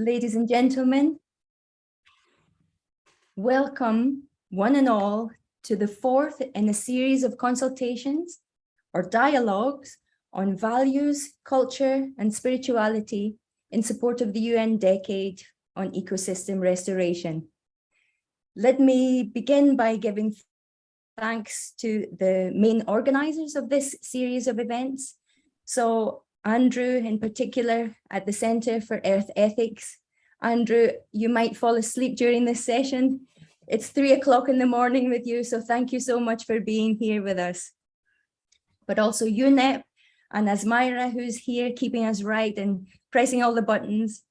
Ladies and gentlemen, welcome one and all to the fourth in a series of consultations or dialogues on values, culture, and spirituality in support of the UN Decade on Ecosystem Restoration. Let me begin by giving thanks to the main organizers of this series of events. So Andrew in particular at the Center for Earth Ethics. Andrew, you might fall asleep during this session. It's 3 o'clock in the morning with you, so thank you so much for being here with us. But also UNEP and Asmira, who's here keeping us right and pressing all the buttons.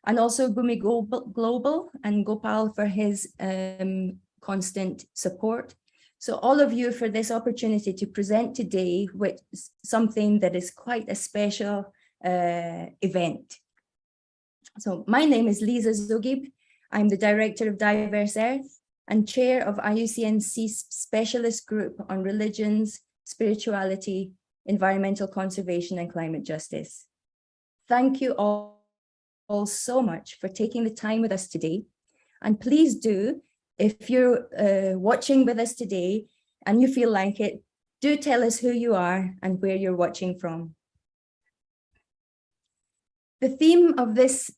And also Bumi Global and Gopal for his constant support. So all of you for this opportunity to present today with something that is quite a special event. So my name is Liza Zogib. I'm the director of DiversEarth and chair of IUCNC's specialist group on religions, spirituality, environmental conservation, and climate justice. Thank you all so much for taking the time with us today. And please do, if you're watching with us today and you feel like it, do tell us who you are and where you're watching from. The theme of this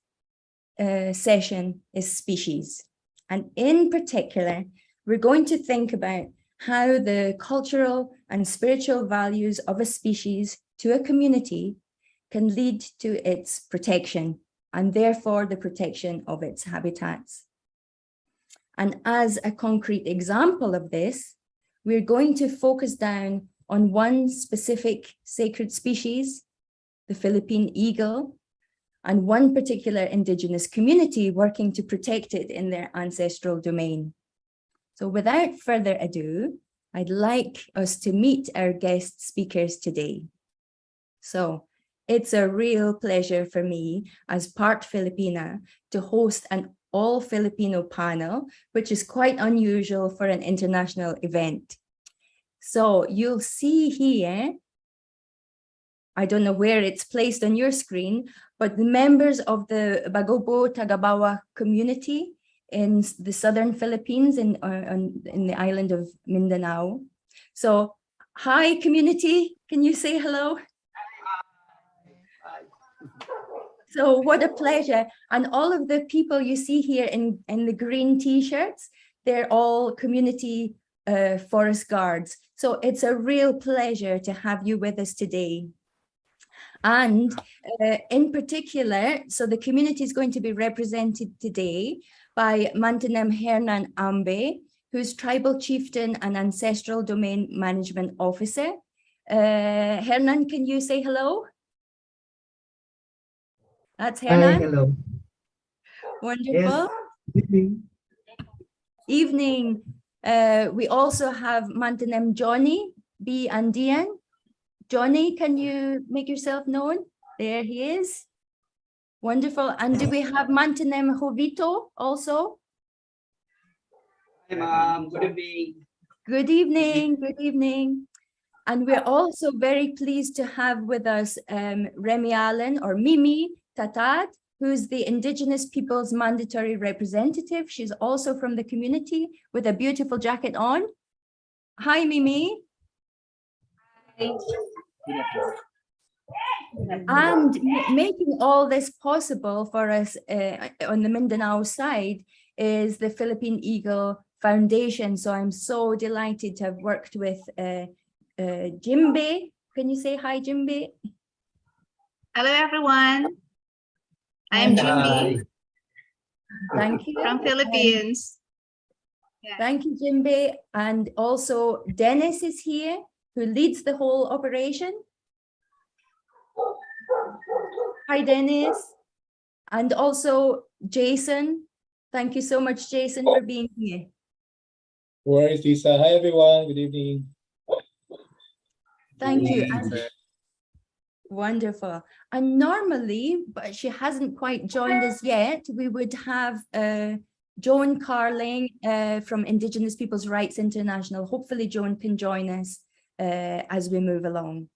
session is species. And in particular, we're going to think about how the cultural and spiritual values of a species to a community can lead to its protection and therefore the protection of its habitats. And as a concrete example of this, we're going to focus down on one specific sacred species, the Philippine Eagle, and one particular Indigenous community working to protect it in their ancestral domain. So without further ado, I'd like us to meet our guest speakers today. So it's a real pleasure for me as part Filipina to host an all-Filipino panel, which is quite unusual for an international event. So you'll see here, I don't know where it's placed on your screen, but the members of the Bagobo Tagabawa community in the southern Philippines in the island of Mindanao. So hi community, can you say hello? So what a pleasure. And all of the people you see here in the green t-shirts, they're all community forest guards. So it's a real pleasure to have you with us today. And in particular, so the community is going to be represented today by Matanem Hernan Ambe, who's tribal chieftain and ancestral domain management officer. Hernan, can you say hello? That's Hernan. Hi, hello. Wonderful. Yes. Evening. Evening. We also have Matanem Johny, B. Andian. Johny, can you make yourself known? There he is. Wonderful. And do we have Matanem Jovito also? Hi, Ma'am. Good evening. Good evening. Good evening. And we're also very pleased to have with us Remealyn or Mimi Tatad, who's the Indigenous people's mandatory representative. She's also from the community with a beautiful jacket on. Hi, Mimi. Hi. And making all this possible for us on the Mindanao side is the Philippine Eagle Foundation. So I'm so delighted to have worked with Jimbea. Can you say hi, Jimbea? Hello, everyone. I am Jimbea. Thank you. From Philippines. Thank you, Jimbea. And also Dennis is here, who leads the whole operation. Hi, Dennis. And also Jayson. Thank you so much, Jayson, for being here. Where is Lisa? Hi, everyone. Good evening. Thank you. Wonderful. And normally, but she hasn't quite joined us yet, we would have Joan Carling from Indigenous People's Rights International. Hopefully Joan can join us as we move along.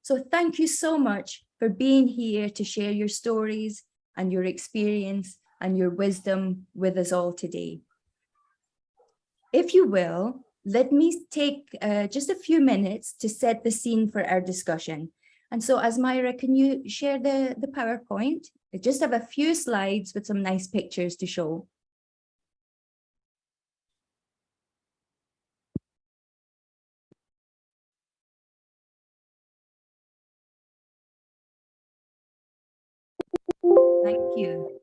So thank you so much for being here to share your stories and your experience and your wisdom with us all today. If you will, let me take just a few minutes to set the scene for our discussion. And so, Asmira, can you share the PowerPoint? I just have a few slides with some nice pictures to show. Thank you.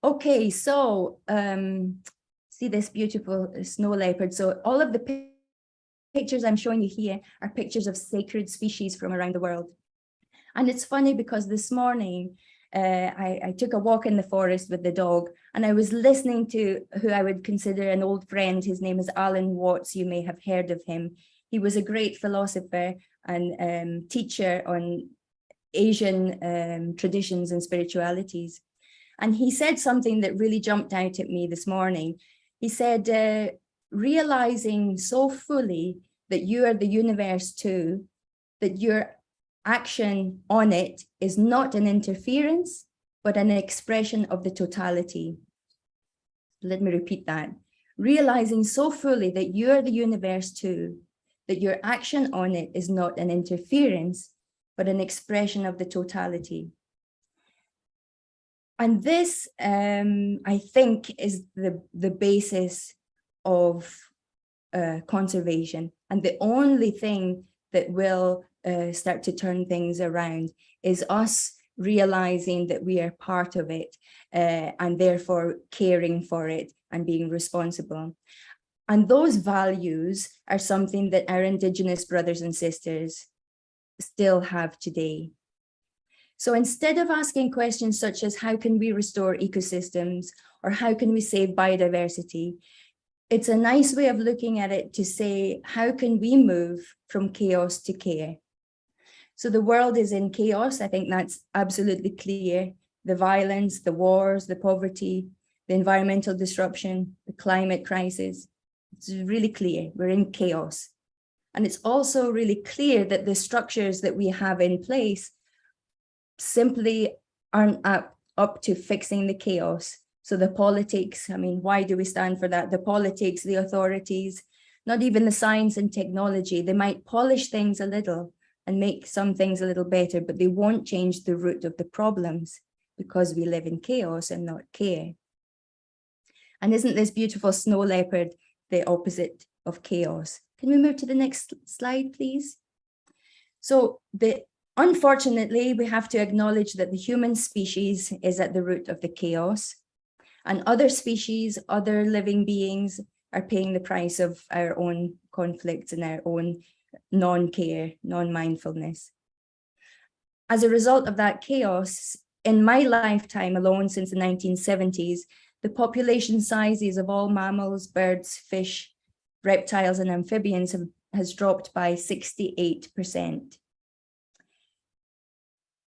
Okay, so see this beautiful snow leopard. So all of the pictures I'm showing you here are pictures of sacred species from around the world. And it's funny because this morning I took a walk in the forest with the dog, and I was listening to who I would consider an old friend. His name is Alan Watts. You may have heard of him. He was a great philosopher and teacher on Asian traditions and spiritualities. And he said something that really jumped out at me this morning. He said, realizing so fully that you are the universe too, that your action on it is not an interference, but an expression of the totality. Let me repeat that. Realizing so fully that you are the universe too, that your action on it is not an interference, but an expression of the totality. And this, I think, is the basis of conservation. And the only thing that will start to turn things around is us realizing that we are part of it and therefore caring for it and being responsible. And those values are something that our Indigenous brothers and sisters still have today. So instead of asking questions such as how can we restore ecosystems or how can we save biodiversity, it's a nice way of looking at it to say, how can we move from chaos to care? So the world is in chaos. I think that's absolutely clear. The violence, the wars, the poverty, the environmental disruption, the climate crisis. It's really clear. We're in chaos. And it's also really clear that the structures that we have in place simply aren't up to fixing the chaos. So the politics, I mean, why do we stand for that? The politics, the authorities, not even the science and technology, they might polish things a little and make some things a little better, but they won't change the root of the problems because we live in chaos and not care. And isn't this beautiful snow leopard the opposite of chaos? Can we move to the next slide, please? So unfortunately, we have to acknowledge that the human species is at the root of the chaos, and other species, other living beings are paying the price of our own conflicts and our own non-care, non-mindfulness. As a result of that chaos, in my lifetime alone since the 1970s, the population sizes of all mammals, birds, fish, reptiles, and amphibians has dropped by 68%.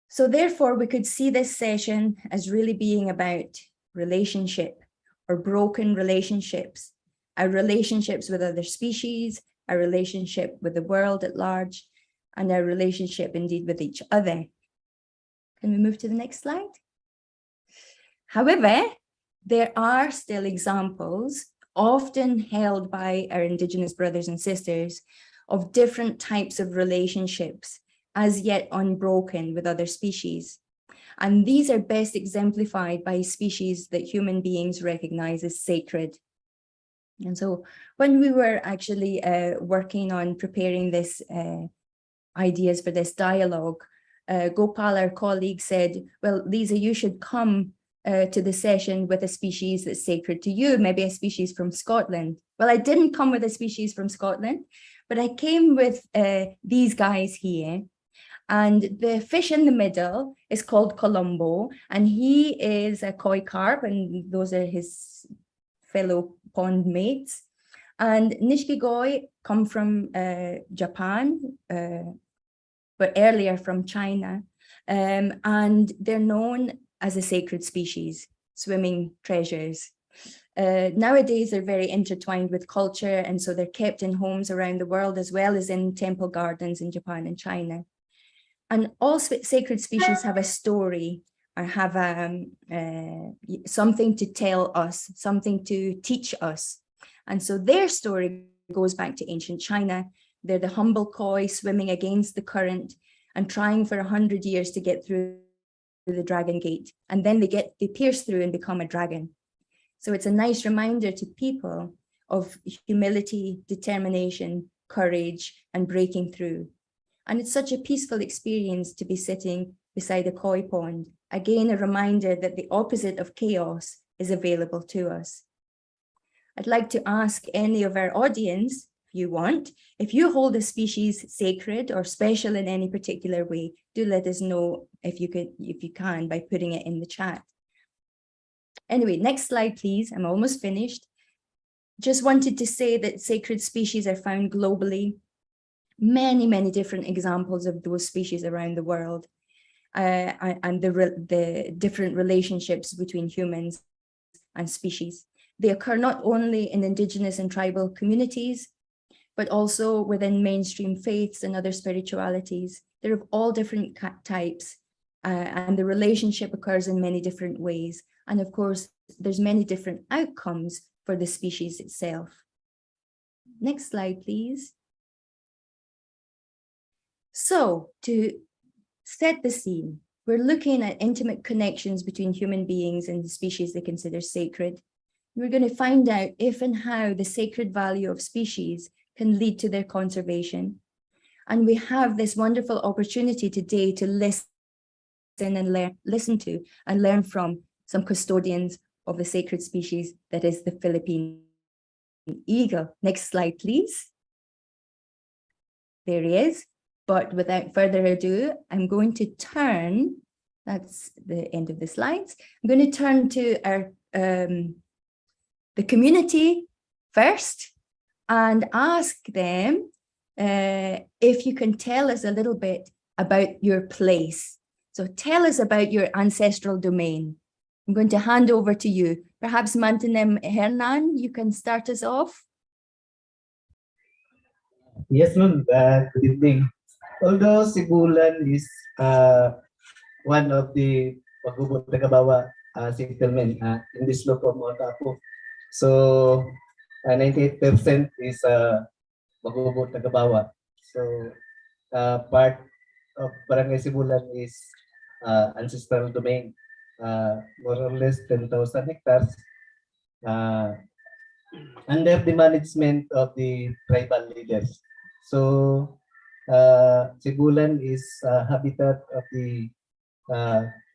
So therefore, we could see this session as really being about relationship or broken relationships, our relationships with other species, our relationship with the world at large, and our relationship indeed with each other. Can we move to the next slide? However, there are still examples, often held by our Indigenous brothers and sisters, of different types of relationships as yet unbroken with other species. And these are best exemplified by species that human beings recognize as sacred. And so when we were actually working on preparing this ideas for this dialogue, Gopal, our colleague, said, well, Liza, you should come to the session with a species that's sacred to you, maybe a species from Scotland. Well, I didn't come with a species from Scotland, but I came with these guys here. And the fish in the middle is called Colombo, and he is a koi carp, and those are his fellow pond mates. And Nishikigoi come from Japan, but earlier from China. And they're known as a sacred species, swimming treasures. Nowadays, they're very intertwined with culture, and so they're kept in homes around the world, as well as in temple gardens in Japan and China. And all sacred species have a story, or have something to tell us, something to teach us. And so their story goes back to ancient China. They're the humble koi swimming against the current and trying for 100 years to get through the dragon gate. And then they pierce through and become a dragon. So it's a nice reminder to people of humility, determination, courage, and breaking through. And it's such a peaceful experience to be sitting beside a koi pond. Again, a reminder that the opposite of chaos is available to us. I'd like to ask any of our audience, if you want, if you hold a species sacred or special in any particular way, do let us know if you can by putting it in the chat. Anyway, next slide, please. I'm almost finished. Just wanted to say that sacred species are found globally. Many, many different examples of those species around the world, and the different relationships between humans and species. They occur not only in Indigenous and tribal communities, but also within mainstream faiths and other spiritualities. They're of all different types, and the relationship occurs in many different ways. And of course, there's many different outcomes for the species itself. Next slide, please. So to set the scene, we're looking at intimate connections between human beings and the species they consider sacred. We're going to find out if and how the sacred value of species can lead to their conservation. And we have this wonderful opportunity today to listen to and learn from some custodians of the sacred species that is the Philippine eagle. Next slide, please. There he is. But without further ado, I'm going to turn, that's the end of the slides. I'm going to turn to our the community first and ask them if you can tell us a little bit about your place. So tell us about your ancestral domain. I'm going to hand over to you. Perhaps Matanem Hernan, you can start us off. Yes, ma'am. Good evening. Although Sibulan is one of the Bagobo Tagabawa settlement in this local Mount Apo. So 98% is Bagobo Tagabawa. So part of Barangay Sibulan is ancestral domain, more or less 10,000 hectares under the management of the tribal leaders. So Sibulan is habitat of the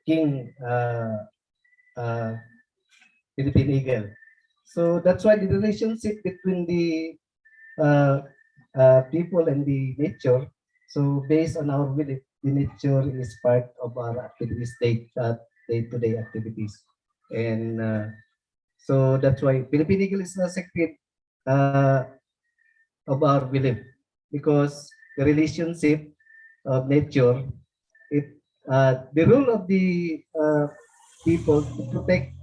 King Philippine Eagle. So that's why the relationship between the people and the nature. So based on our belief, the nature is part of our activities, day-to-day activities, and so that's why Philippine Eagle is a sacred of our belief, because the relationship of nature, the role of the people to protect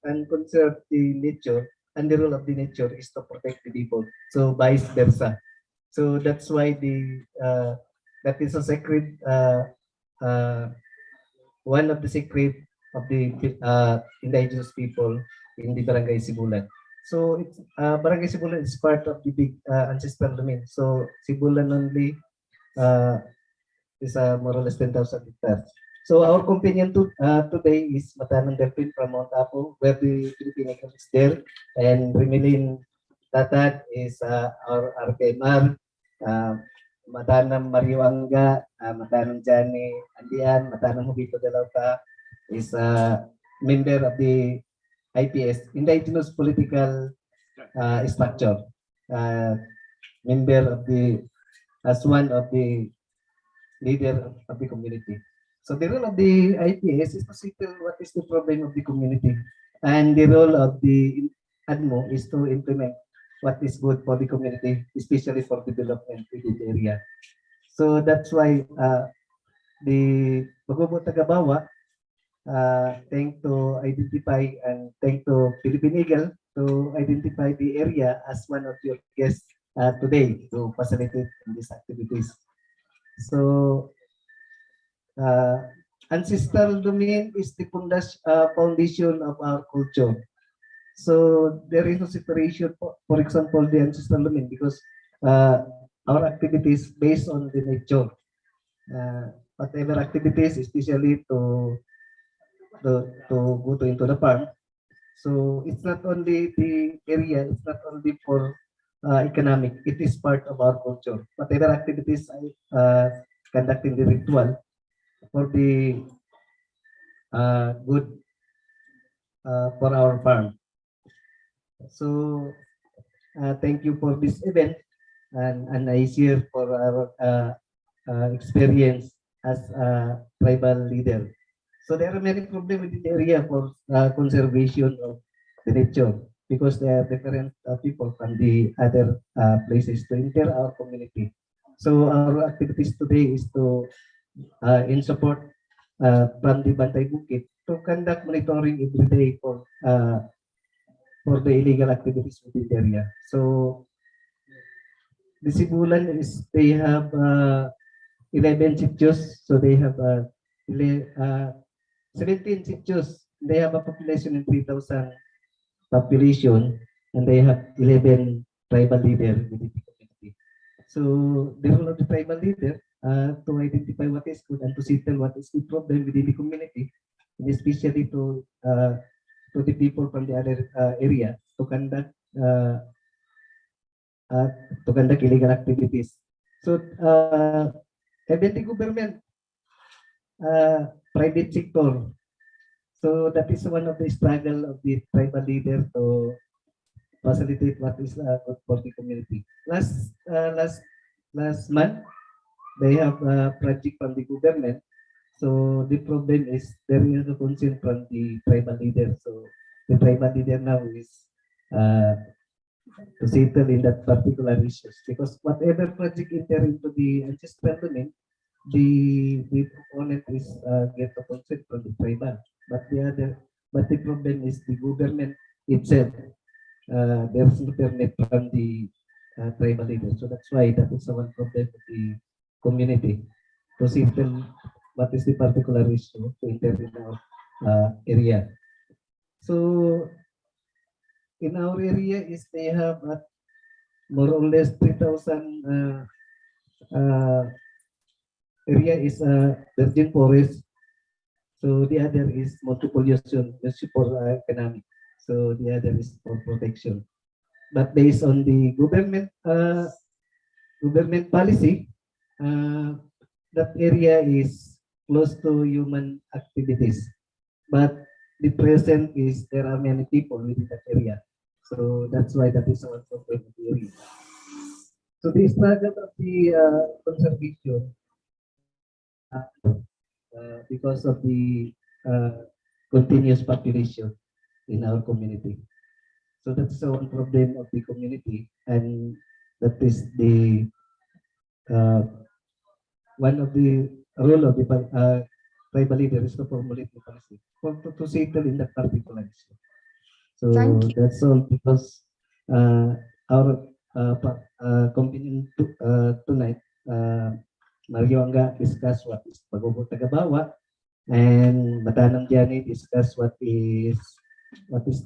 and conserve the nature, and the role of the nature is to protect the people. So vice versa. So that's why that is a sacred one of the sacred of the indigenous people in the Barangay Sibulan. So it's Barangay Sibulan is part of the big ancestral domain. So Sibulan only is more or less 10,000 hectares. So our companion today is Matanam from Mount Apo, where the Philippine Eagle is there, and Remealyn Tatad is our RPMR, Matanam Mariwanga, Matanam Johny, Andian, Matanam Hubito de Lauta is a member of the IPS, Indigenous Political Structure, member of the, as one of the leader of the community. So the role of the IPS is to settle what is the problem of the community, and the role of the ADMO is to implement what is good for the community, especially for development within the area. So that's why the Bagobo Tagabawa trying to identify and trying to Philippine Eagle to identify the area as one of your guests today to facilitate these activities. So ancestral domain is the foundation of our culture. So there is no separation, for example, the ancestral domain, because our activities based on the nature. Whatever activities, especially to go to into the farm. So it's not only the area, it's not only for economic, it is part of our culture. Whatever activities I conducting the ritual for the good for our farm. So thank you for this event, and I share for our experience as a tribal leader. So there are many problems in the area for conservation of the nature, because there are different people from the other places to enter our community. So our activities today is to in support from the Bantay Bukit to conduct monitoring every day for the illegal activities within the area. So the Sibulan is they have 11 sitios, so they have 17 sitios. They have a population of 3,000 population, and they have 11 tribal leaders within the community. So the role of the tribal leader to identify what is good and to settle what is the problem within the community, and especially to the people from the other area to conduct illegal activities. So even the government, private sector. So that is one of the struggle of the tribal leader to facilitate what is good for the community. Last month, they have a project from the government. So the problem is there is a concern from the tribal leader. So the tribal leader now is to settle in that particular issues, because whatever project enter into the ancestral domain, the opponent is get a consent from the tribal, but the problem is the government itself. There is no permit from the tribal leader, so that's why that is one problem of the community to settle what is the particular issue to enter in our area. So in our area is they have more or less 3,000 area is virgin forest. So the other is multiple use for economic. So the other is for protection. But based on the government policy, that area is close to human activities. But the present is there are many people within that area. So that's why that is one problem of the area. So the struggle of the conservation because of the continuous population in our community. So that's one problem of the community, and that is the one of the role of the tribal leader is to formulate the policy to settle in that particular issue. So that's all, because our companion tonight, Mario Anga discuss what is Bagobo Tagabawa, and Matanam Johny discuss what is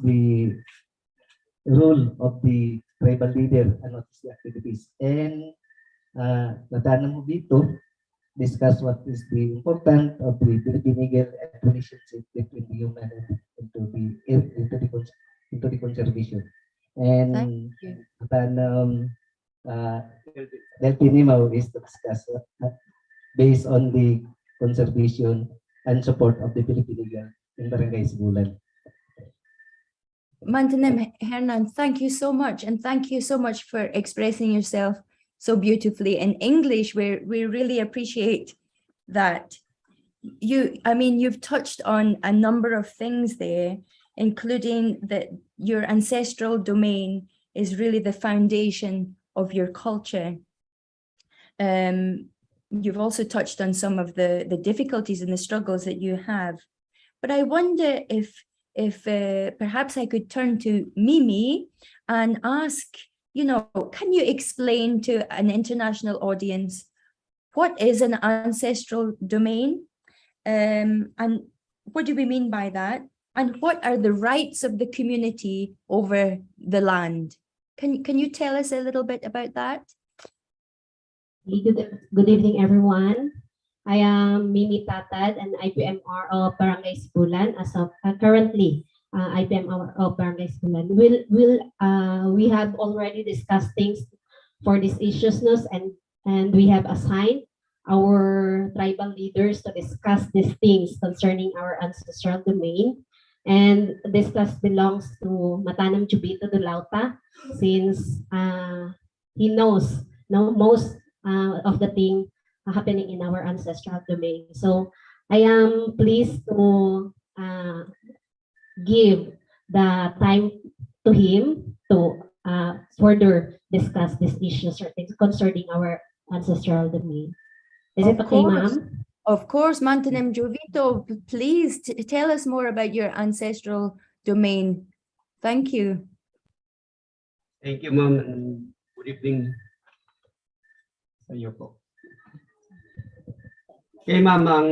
the role of the tribal leader and what is the activities, and Matanam Hubito discuss what is the importance of the Philippine Eagle and relationship between the human and into the conservation. And Matanam Delphinimo is to discuss based on the conservation and support of the Philippine Eagle in Barangay Sibulan. Mantanem, Hernan, thank you so much. And thank you so much for expressing yourself so beautifully in English. We really appreciate that. You've touched on a number of things there, including that your ancestral domain is really the foundation of your culture. You've also touched on some of the difficulties and the struggles that you have. But I wonder if perhaps I could turn to Mimi and ask, can you explain to an international audience what is an ancestral domain And what do we mean by that? And what are the rights of the community over the land? Can you tell us a little bit about that? Good evening, everyone. I am Mimi Tatad, an IPMR of Barangay Sibulan. As of currently, IPMR of Barangay Sibulan. We have already discussed things for these issues, and we have assigned our tribal leaders to discuss these things concerning our ancestral domain. And this task belongs to Matanam Chubito Dulauta, since he knows most of the thing happening in our ancestral domain. So I am pleased to give the time to him to further discuss these issues or things concerning our ancestral domain. Is it Of okay, course. ma'am? Of course, Mantanem Jovito, please tell us more about your ancestral domain. Thank you. Thank you, ma'am, and good evening sa iyo po. Okay, ma'am, ang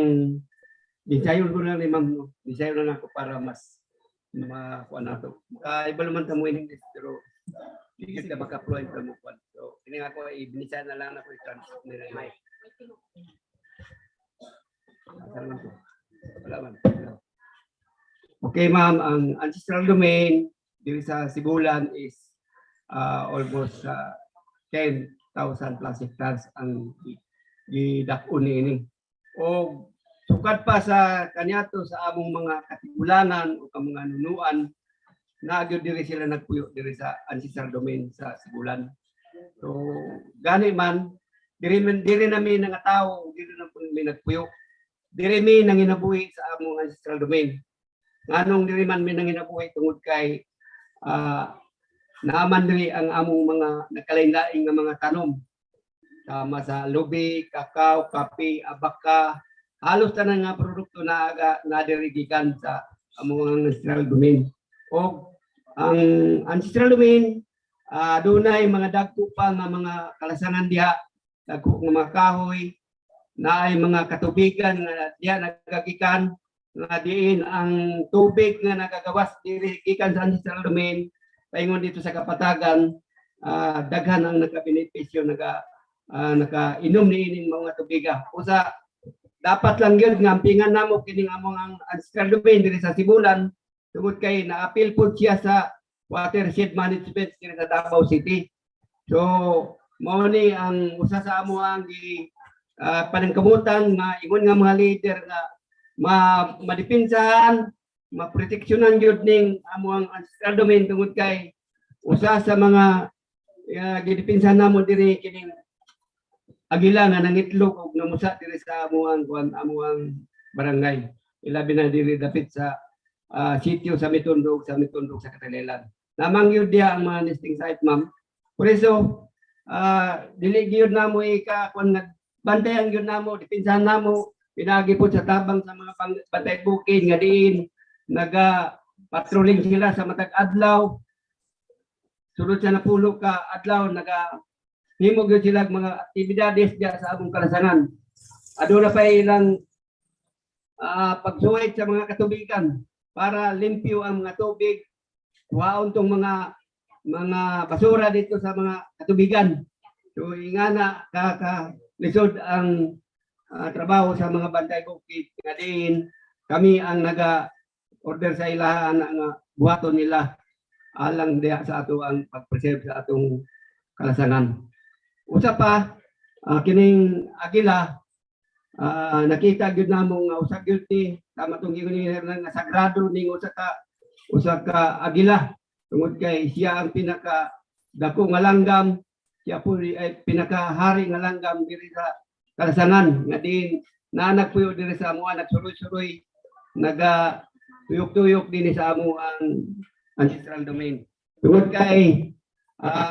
desayon ko lang ni ma'am, no? Desayon lang ako para mas makuha na ito. Iba naman tamo in English, pero hindi ka maka-fluent na mo. So, hindi ako, ibinisa na lang ako i-translate nila yung mic. Okay, ma'am, ang ancestral domain dito sa Sibulan is almost 10,000 plus hectares ang gidakon ini. O sukad pa sa kanyato sa among mga katigulangan o mga nunuan, nagyod diri sila nagpuyo diri sa ancestral domain sa Sibulan. So gani man diri namin nga tawo, diri na po may nagpuyo. Diri mi nanginabuhi sa among ancestral domain. Nganong diri man mi nanginabuhi tungod kay naaman diri ang among mga nagkalain-laing nga mga tanom. Sama sa lubi, kakao, kape, abaka, halos tanan nga produkto na diri gikan sa among ancestral domain. O ang ancestral domain dunay mga dagko pa nga mga kalasangan diha, dagko nga mga kahoy, na ay mga katubigan nga diya nagagikan nga diin ang tubig nga nagagawas diri gikan sa ancestral domain paingon dito sa kapatagan, daghan ang nagabenepisyo nakainom niining mga tubiga. Usa dapat lang gyud nga ampingan namo kining among ang ancestral domain diri sa Sibulan tungod kay naapil pud siya sa watershed management diri sa Davao City. So mao ni ang usa sa amo ang panangkamutan nga ingon nga mga leader nga madipinsahan, maproteksyonan gyud ning among ancestral domain tungod kay usa sa mga gidipinsahan namo diri kining agila nga nangitlog og namusa diri sa amuang barangay. Ilabi na diri dapit sa sitio sa Mitundog sa Katalelan. Namang gyud diha ang mga nesting site, ma'am. Por eso dili gyud namo kuan nga bantayan gyud namo, dipinsahan namo, pinagi po sa tabang sa mga bantay bukid nga diin naga-patrolling sila sa matag adlaw. Sulod sa napulo ka adlaw himog yun sila mga aktibidades diya sa among kalasangan. Aduna pa ilang pagsuway sa mga katubigan para limpyo ang mga tubig, waon tong mga basura dito sa mga katubigan. So ingana lisod ang trabaho sa mga bantay bukid nga diin kami ang naga-order sa ilahan nga buhaton nila alang diha sa ato ang pag-preserve sa atong kalasangan. Usa pa kining agila nakita gyud namo nga usa gyud ni tama tong ingon ni Hernan nga sagrado ning usa ka agila tungod kay siya ang pinaka dako nga langgam, siya po ay pinakahari nga langgam diri sa kalasangan nga din nagpuyo diri sa amo nagsuroy-suroy tuyok-tuyok din sa amo ang ancestral domain. Tungod kay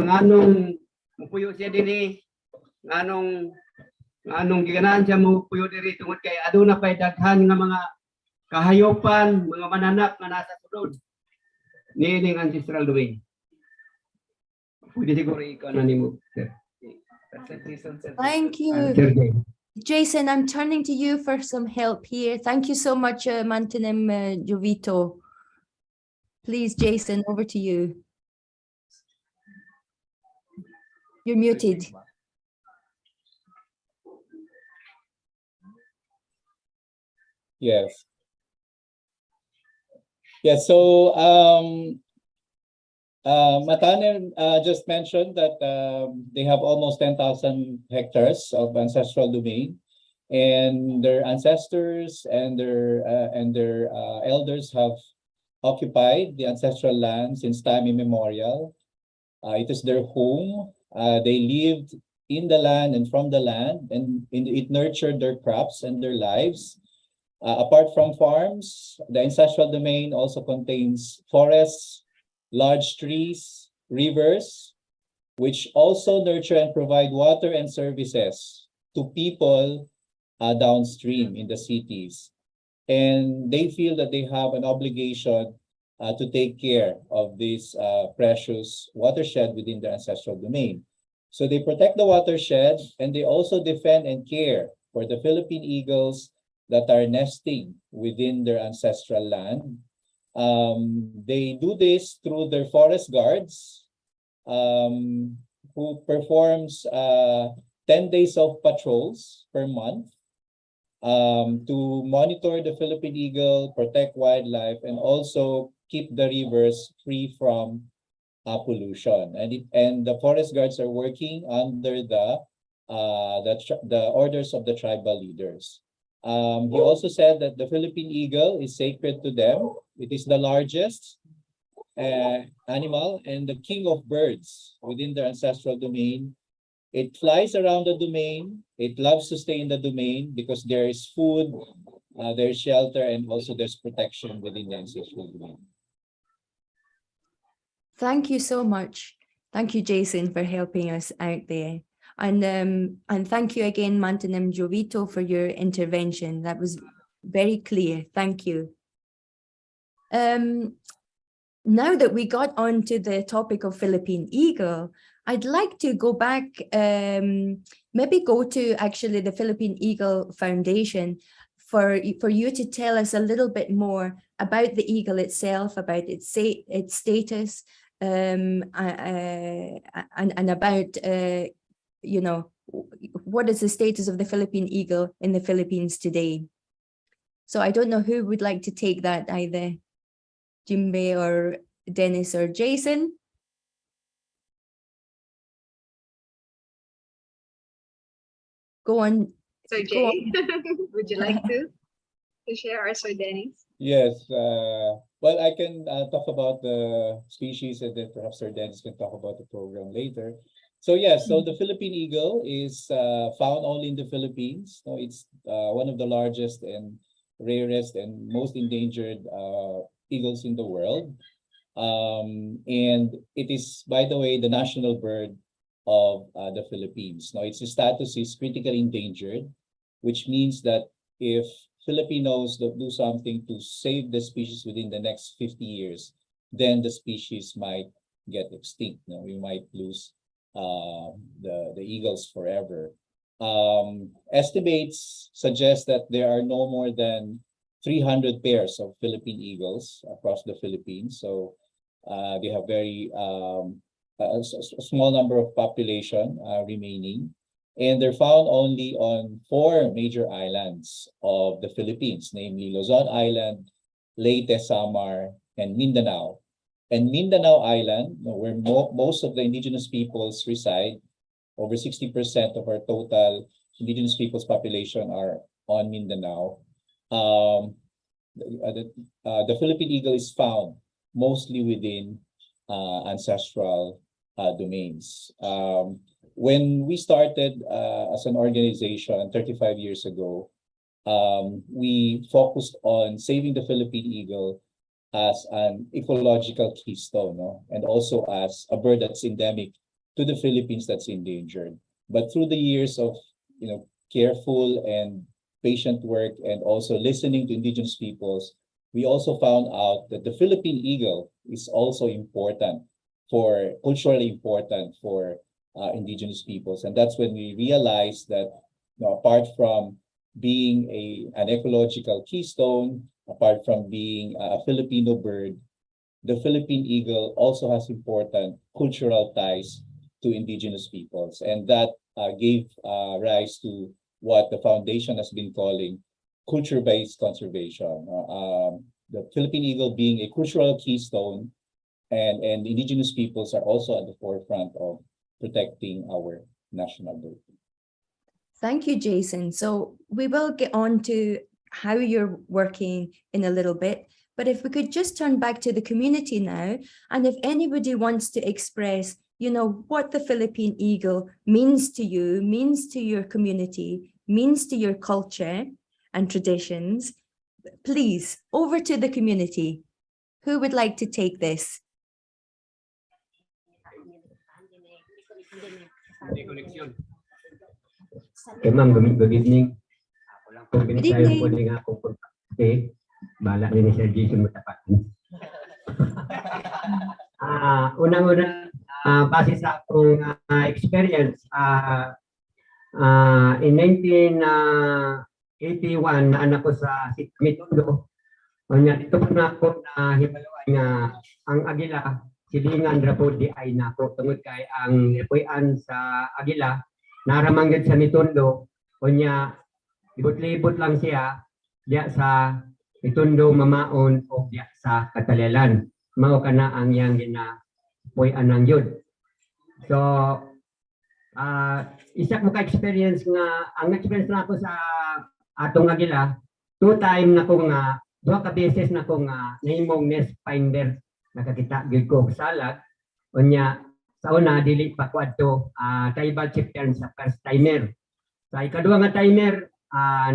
nganong mupuyo siya diri nganong giganahan siya mupuyo diri tungod kay aduna pay daghan nga mga kahayopan, mga mananak nga nasa sulod niining ancestral domain. Pwede siguro ikaw na nimo, sir. Thank you. Sir Jay. Jayson, I'm turning to you for some help here. Thank you so much, Mantanem Jovito. Please, Jayson, over to you. You're muted. Yes. Yeah, so Matanem just mentioned that they have almost 10,000 hectares of ancestral domain, and their ancestors and their elders have occupied the ancestral land since time immemorial. It is their home. They lived in the land and from the land, and it nurtured their crops and their lives. Apart from farms, the ancestral domain also contains forests, large trees, rivers, which also nurture and provide water and services to people downstream in the cities. And they feel that they have an obligation to take care of this precious watershed within their ancestral domain. So they protect the watershed, and they also defend and care for the Philippine eagles that are nesting within their ancestral land. They do this through their forest guards, who performs 10 days of patrols per month to monitor the Philippine eagle, protect wildlife, and also keep the rivers free from pollution. And the forest guards are working under the orders of the tribal leaders. He also said that the Philippine eagle is sacred to them. It is the largest animal and the king of birds within their ancestral domain. It flies around the domain. It loves to stay in the domain because there is food, there's shelter, and also there's protection within the ancestral domain. Thank you so much. Thank you, Jayson, for helping us out there. And thank you again, Mantanem Jovito, for your intervention. That was very clear. Thank you. Now that we got on to the topic of Philippine Eagle, I'd like to go back, maybe go to actually the Philippine Eagle Foundation for you to tell us a little bit more about the eagle itself, about its status, and about you know, what is the status of the Philippine eagle in the Philippines today. So I don't know who would like to take that, either Jimbea or Dennis or Jayson. Go on. Sir Jay, would you like to share, or Sir Dennis? Yes. Well, I can talk about the species, and then perhaps Sir Dennis can talk about the program later. So yes, so the Philippine eagle is found only in the Philippines. So it's one of the largest and rarest and most endangered eagles in the world. And it is, by the way, the national bird of the Philippines. Now, its status is critically endangered, which means that if Filipinos do something to save the species within the next 50 years, then the species might get extinct. You know, we might lose the eagles forever. Estimates suggest that there are no more than 300 pairs of Philippine eagles across the Philippines. So they have very a small number of population remaining, and they're found only on 4 major islands of the Philippines, namely Luzon Island, Leyte, Samar, and Mindanao. And Mindanao Island, where most of the indigenous peoples reside, over 60% of our total indigenous peoples population are on Mindanao. The Philippine eagle is found mostly within ancestral domains. When we started as an organization 35 years ago, we focused on saving the Philippine eagle as an ecological keystone, no? And also as a bird that's endemic to the Philippines that's endangered. But through the years of careful and patient work, and also listening to indigenous peoples, we also found out that the Philippine eagle is also culturally important for indigenous peoples. And that's when we realized that apart from being an ecological keystone, apart from being a Filipino bird, the Philippine eagle also has important cultural ties to indigenous peoples. And that gave rise to what the foundation has been calling culture-based conservation. The Philippine eagle being a cultural keystone, and indigenous peoples are also at the forefront of protecting our national bird. Thank you, Jayson. So we will get on to how you're working in a little bit, but if we could just turn back to the community now, and if anybody wants to express, what the Philippine eagle means to you, means to your community, means to your culture and traditions, please, over to the community. Who would like to take this? Okay, ma'am, good evening. Ako lang po Good binigay evening. po din ako po. Okay, bala din ni Sir Jayson matapatan. Unang-una, base sa akong experience, in 1981, naanak ko sa Mitondo. Dito po na ako na himaluan nga ang agila, silingan ra po di ay nako tungod kay ang ipuyan sa agila naramanggid sa Mitondo, kunya libot-libot lang siya diya sa Mitondo mamaon o diya sa Katalelan. Mao kana ang yang ginapuy-an ng yun. So isa mo ka-experience nga ang experience na ako sa atong agila, 2 time na ko nga 2 ka beses na ko nga nahimong nest finder nakakita gyud ko og salag unya sa una dili pa ko adto tribal chieftain sa first timer. Sa ikaduha nga timer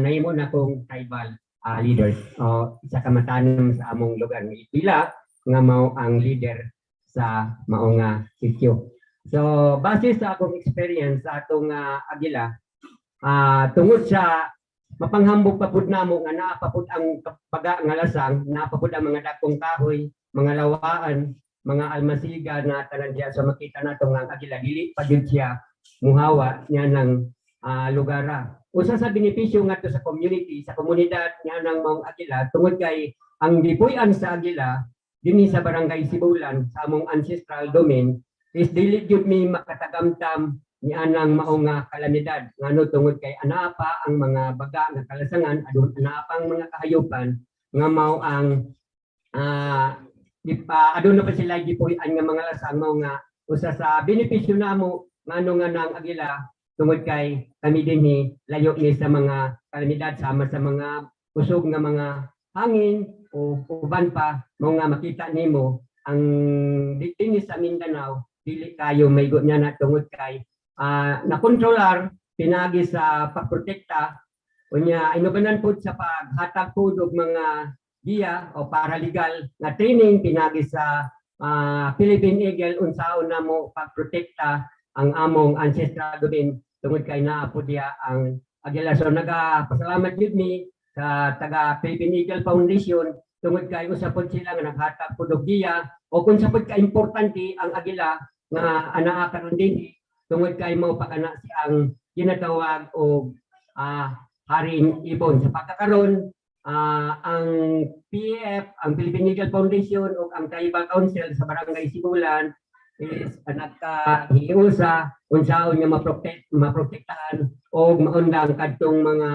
nahimo na kong tribal leaders o isa ka Matanam sa among lugar ni pila nga mao ang leader sa mao nga sitio. So base sa akong experience sa atong agila tungod sa mapanghambog pa pud namo nga naa pa pud ang paga nga lasang, naa pa pud ang mga dakong kahoy, mga lawaan, mga almasiga na tanan diya sa makita nato nga agila dili pa gyud siya muhawa niya ng lugar. Usa sa benepisyo ngadto sa community, sa komunidad niya ng maong agila tungod kay ang gipuy-an sa agila dinhi sa Barangay Sibulan sa among ancestral domain is dili gyud mi makatagamtam ni anang mao nga kalamidad ngano tungod kay ana pa ang mga baga nga kalasangan ana pa ang mga kahayopan nga mao ang aduna pa sila gipuy-an nga mga lasang mao nga usa sa benepisyo namo ngano nga nang agila tungod kay kami dinhi layo ni sa mga kalamidad sama sa mga usog nga mga hangin o uban pa mao nga makita nimo ang dinhi sa Mindanao dili kayo maygo niya na tungod kay nakontrolar pinagi sa pagprotekta unya inubanan pud sa paghatag pud og mga giya o paralegal na training pinagi sa Philippine Eagle unsaon namo pagprotekta ang among ancestral domain tungod kay naa pud diya ang agila. So nagapasalamat gid mi sa taga Philippine Eagle Foundation tungod kay usa pud sila nga naghatag pud og giya o kung sa pud ka importante ang agila nga anaa karon dinhi tungod kay mao pakana siyang ginatawag og haring ibon. Sa pagkakaroon ang PF, ang Philippine Eagle Foundation o ang Tribal Council sa Barangay Sibulan is nagkahiusa unsaon nga maprotektahan o maundang kadtong mga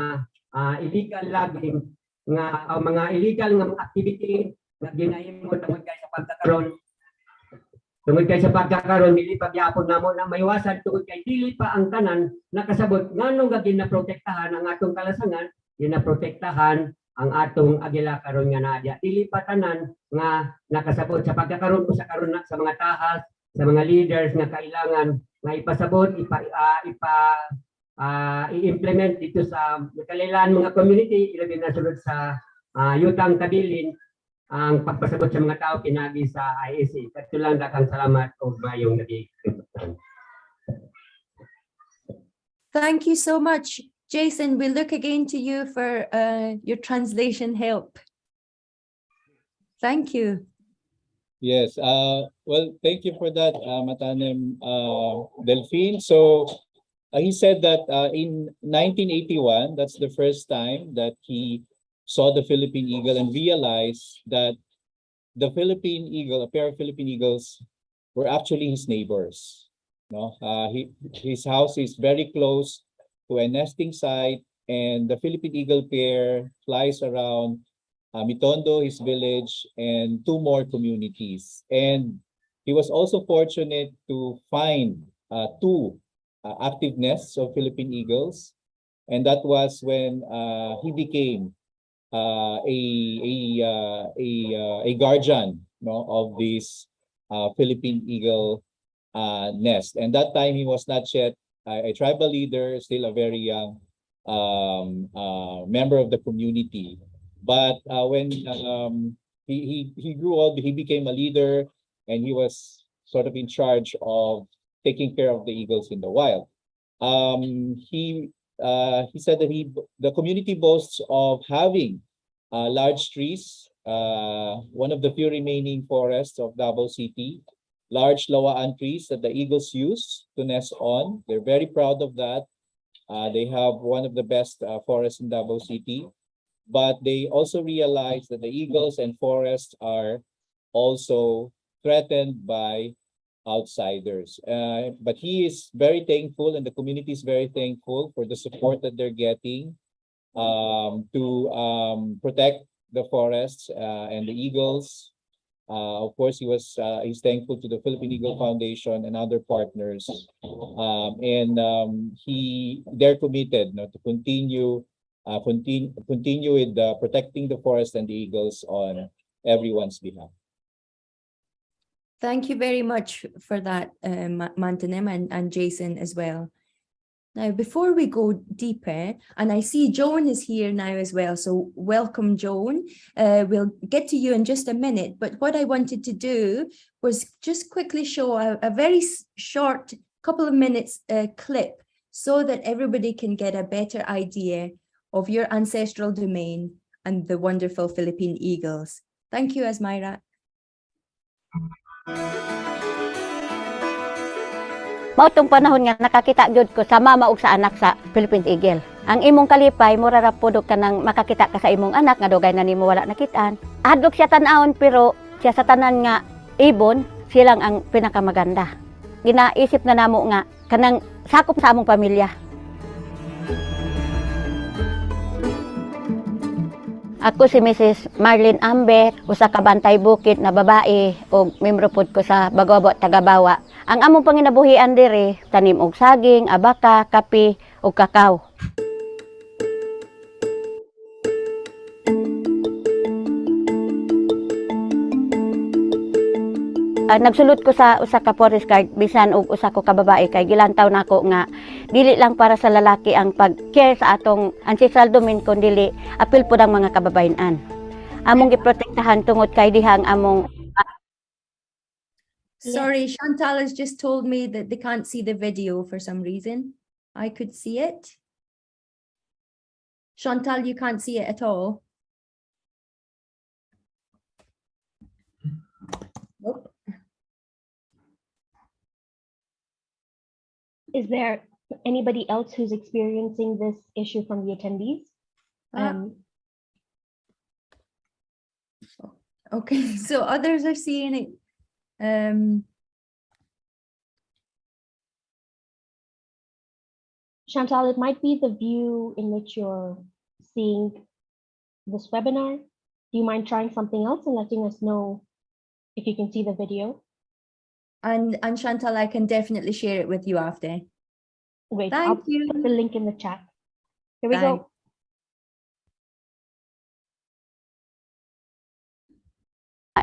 illegal logging nga mga illegal nga activity nga ginahimo tungod kay sa pagkakaroon dili pa gyapon namo na maiwasan tungod kay dili pa ang tanan nakasabot ngano nga ginaprotektahan ang atong kalasangan, ginaprotektahan ang atong agila karon nga naadya. Dili pa tanan nga nakasabot sa pagkakaroon sa karon na sa mga tahas, sa mga leaders nga kailangan nga ipasabot, i-implement dito sa kalilan mga community, ilabi na sulod sa yutang kabilin ang pagpasabot sa mga tao pinagi sa ISA. Kadto lang dakang salamat o mayong nagiging. Thank you so much. Jayson, we look again to you for your translation help. Thank you. Yes, well, thank you for that, Matanem, Delphine. So He said that in 1981, that's the first time that he saw the Philippine Eagle and realized that the Philippine Eagle, a pair of Philippine Eagles, were actually his neighbors. No, his house is very close to a nesting site, and the Philippine Eagle pair flies around Mitondo, his village, and two more communities. And he was also fortunate to find two active nests of Philippine Eagles, and that was when he became a guardian, no, of this Philippine Eagle nest. And that time he was not yet a tribal leader, still a very young member of the community. But when he grew old, he became a leader, and he was sort of in charge of taking care of the eagles in the wild. He said that the community boasts of having large trees, one of the few remaining forests of Davao City, large lawaan trees that the eagles use to nest on. They're very proud of that. They have one of the best forests in Davao City, but they also realize that the eagles and forests are also threatened by outsiders. But he is very thankful, and the community is very thankful for the support that they're getting to protect the forests and the eagles. Of course, he's thankful to the Philippine Eagle Foundation and other partners, and they're committed, to continue with protecting the forest and the eagles on everyone's behalf. Thank you very much for that, Matanem and Jayson as well. Now, before we go deeper, and I see Joan is here now as well, so welcome, Joan. We'll get to you in just a minute, but what I wanted to do was just quickly show a very short couple of minutes clip so that everybody can get a better idea of your ancestral domain and the wonderful Philippine Eagles. Thank you, Asmyra. Mao tong panahon nga nakakita gyud ko sa mama ug sa anak sa Philippine Eagle. Ang imong kalipay mura ra pud ka nang makakita ka sa imong anak nga dugay na nimo wala nakitaan. Adlok siya tan-awon pero siya sa tanan nga ibon silang ang pinakamaganda. Ginaisip na namo nga kanang sakop sa among pamilya. Ako si Mrs. Marlene Ambe, usa ka bantay bukid na babae ug membro pud ko sa Bagobo Tagabawa. Ang among panginabuhian diri tanim og saging, abaka, kape ug kakao. Nagsulot ko sa usa ka forest guard bisan og usa ko ka babae kay gilantaw nako nga dili lang para sa lalaki ang pag-care sa atong ancestral domain kun dili apil pud ang mga kababayen-an. Among giprotektahan tungod kay dihang among Sorry, Chantal has just told me that they can't see the video for some reason. I could see it. Chantal, you can't see it at all. Nope. Is there anybody else who's experiencing this issue from the attendees? Okay, so others are seeing it. Chantal, it might be the view in which you're seeing this webinar. Do you mind trying something else and letting us know if you can see the video? And Chantal, I can definitely share it with you after. Great. Thank I'll you. put the link in the chat. Here we Thanks. go.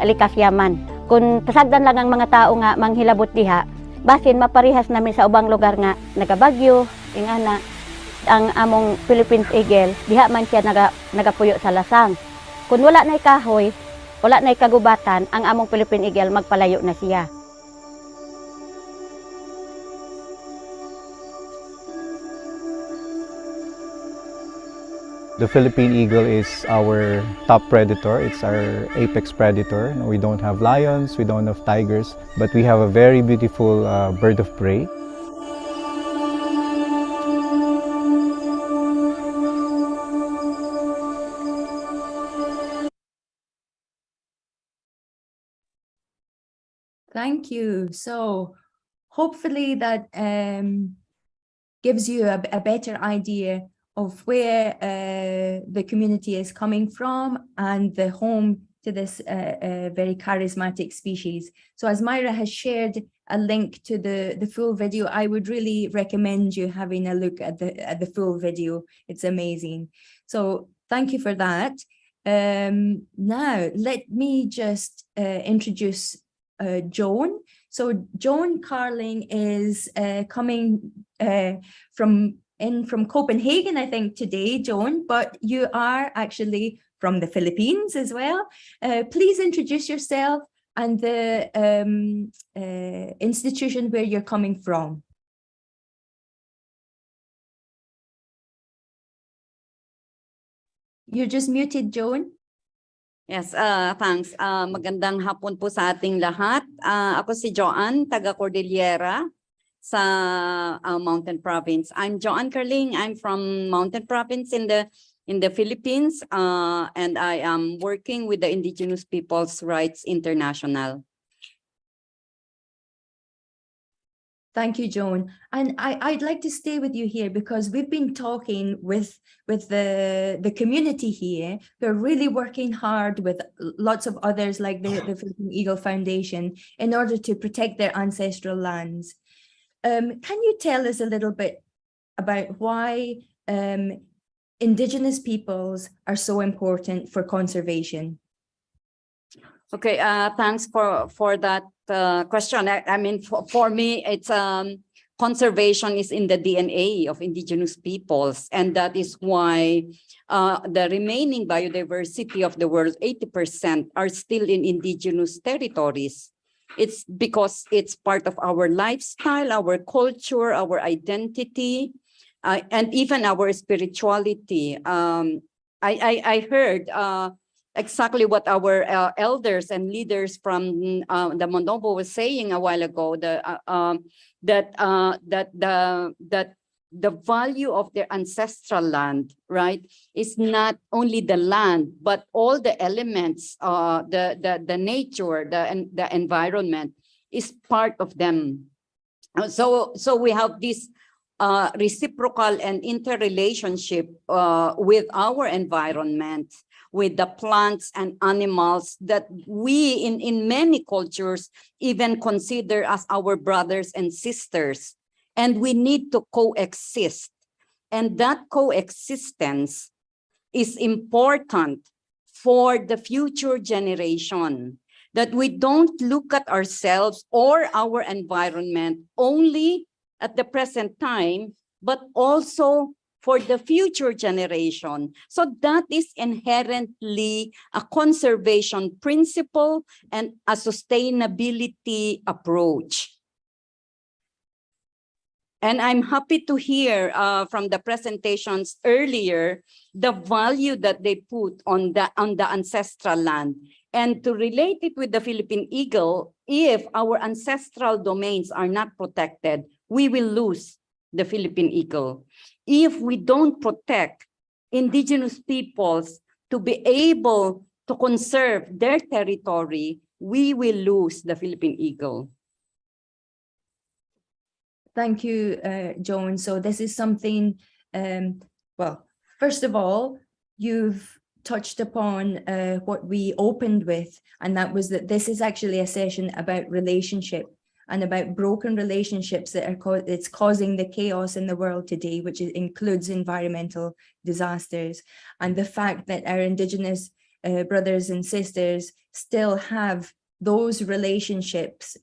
likas yaman. Kung pasagdan lang ang mga tao nga manghilabot diha, basin maparihas namin sa ubang lugar nga nagabagyo, ingana ang among Philippine Eagle, diha man siya nagapuyo sa lasang. Kung wala na'y kahoy, wala na'y kagubatan, ang among Philippine Eagle magpalayo na siya. The Philippine Eagle is our top predator. It's our apex predator. We don't have lions, we don't have tigers, but we have a very beautiful bird of prey. Thank you. So hopefully that gives you a better idea of where the community is coming from and the home to this very charismatic species. So as Myra has shared a link to the full video, I would really recommend you having a look at the full video. It's amazing. So thank you for that. Now let me just introduce Joan. So Joan Carling is coming from Copenhagen, I think, today, Joan, but you are actually from the Philippines as well. Please introduce yourself and the institution where you're coming from. You're just muted, Joan. Yes, thanks. Magandang hapon po sa ating lahat. Ako si Joan, taga Cordillera sa Mountain Province. I'm Joan Carling. I'm from Mountain Province in the Philippines, and I am working with the Indigenous Peoples' Rights International. Thank you, Joan. And I'd like to stay with you here because we've been talking with the community here. They're really working hard with lots of others like the Philippine Eagle Foundation in order to protect their ancestral lands. Can you tell us a little bit about why Indigenous peoples are so important for conservation? Okay, thanks for that question. I mean, for me, it's conservation is in the DNA of Indigenous peoples, and that is why the remaining biodiversity of the world, 80%, are still in Indigenous territories. It's because it's part of our lifestyle, our culture, our identity, and even our spirituality. I heard exactly what our elders and leaders from the Mondobo was saying a while ago, that the value of their ancestral land, right, is not only the land, but all the elements, the nature, the environment is part of them. So we have this reciprocal and interrelationship with our environment, with the plants and animals that we in many cultures even consider as our brothers and sisters. And we need to coexist. And that coexistence is important for the future generation, that we don't look at ourselves or our environment only at the present time, but also for the future generation. So that is inherently a conservation principle and a sustainability approach. And I'm happy to hear from the presentations earlier the value that they put on the ancestral land. And to relate it with the Philippine Eagle, if our ancestral domains are not protected, we will lose the Philippine Eagle. If we don't protect Indigenous peoples to be able to conserve their territory, we will lose the Philippine Eagle. Thank you, Joan. So this is something, well, first of all, you've touched upon what we opened with, and that was that this is actually a session about relationship and about broken relationships that are it's causing the chaos in the world today, which includes environmental disasters, and the fact that our Indigenous brothers and sisters still have those relationships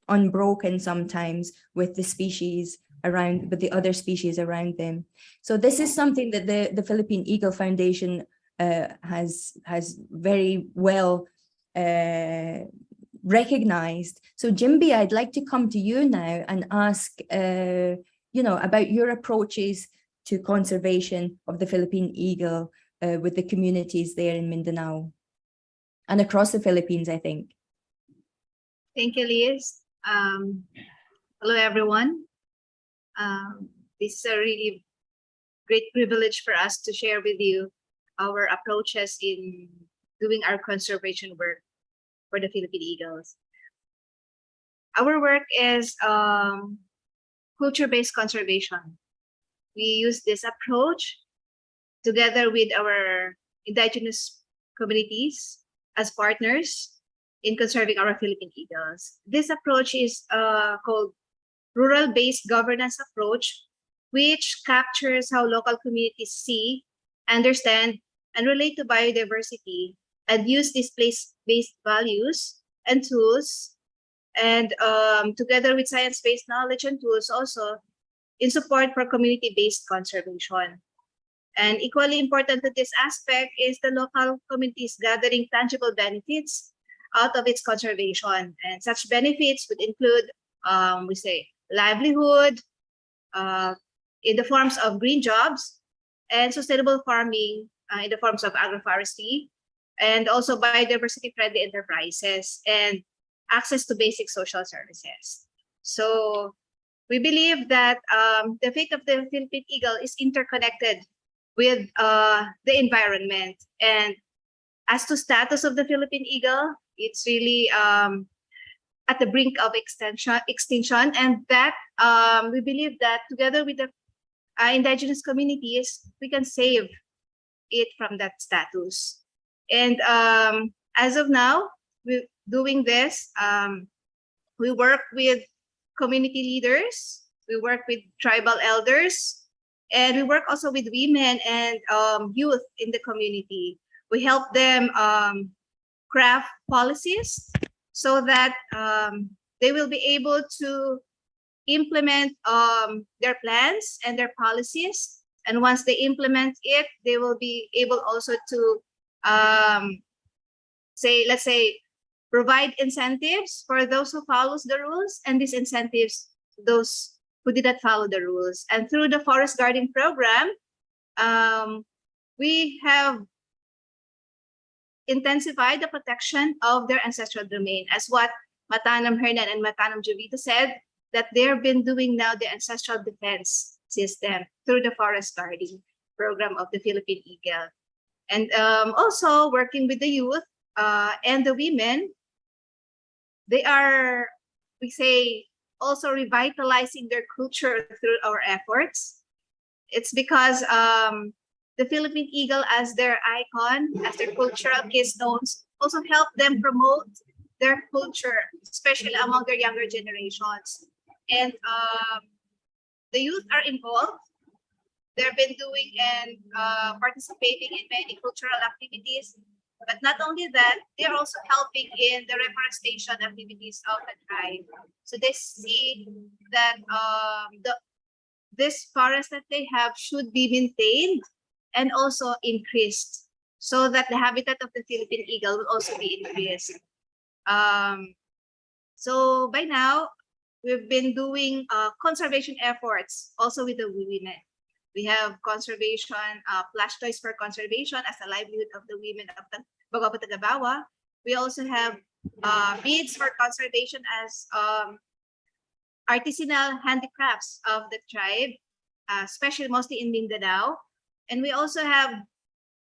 unbroken sometimes with the species around, with the other species around them. So this is something that the Philippine Eagle Foundation has very well recognized. So Jimbea, I'd like to come to you now and ask, about your approaches to conservation of the Philippine eagle with the communities there in Mindanao and across the Philippines, I think. Thank you, Liz. Hello, everyone. This is a really great privilege for us to share with you our approaches in doing our conservation work for the Philippine eagles. our work is culture-based conservation. We use this approach together with our indigenous communities as partners in conserving our Philippine eagles. This approach is called rural-based governance approach, which captures how local communities see, understand, and relate to biodiversity, and use these place-based values and tools, and together with science-based knowledge and tools also in support for community-based conservation. And equally important to this aspect is the local communities gathering tangible benefits out of its conservation. And such benefits would include, we say, livelihood in the forms of green jobs, and sustainable farming in the forms of agroforestry, and also biodiversity-friendly enterprises, and access to basic social services. So we believe that the fate of the Philippine eagle is interconnected with the environment. And as to status of the Philippine eagle, it's really at the brink of extinction, and that we believe that together with the indigenous communities, we can save it from that status. And as of now, we're doing this. We work with community leaders, we work with tribal elders, and we work also with women and youth in the community. We help them craft policies so that they will be able to implement their plans and their policies. And once they implement it, they will be able also to let's say, provide incentives for those who follows the rules, and disincentives to those who did not follow the rules. And through the forest guarding program, we have intensified the protection of their ancestral domain, as what Matanam Hernan and Matanam Jovito said, that they've been doing now the ancestral defense system through the forest guarding program of the Philippine Eagle. And also working with the youth and the women, they are, we say, also revitalizing their culture through our efforts. It's because the Philippine Eagle as their icon, as their cultural keystones, also help them promote their culture, especially among their younger generations. And the youth are involved. They've been doing and participating in many cultural activities. But not only that, they're also helping in the reforestation activities of the tribe. So they see that this forest that they have should be maintained and also increased, so that the habitat of the Philippine eagle will also be increased. So by now, we've been doing conservation efforts also with the women. We have conservation, plush toys for conservation as a livelihood of the women of the Bagobo Tagabawa. We also have beads for conservation as artisanal handicrafts of the tribe, especially mostly in Mindanao. And we also have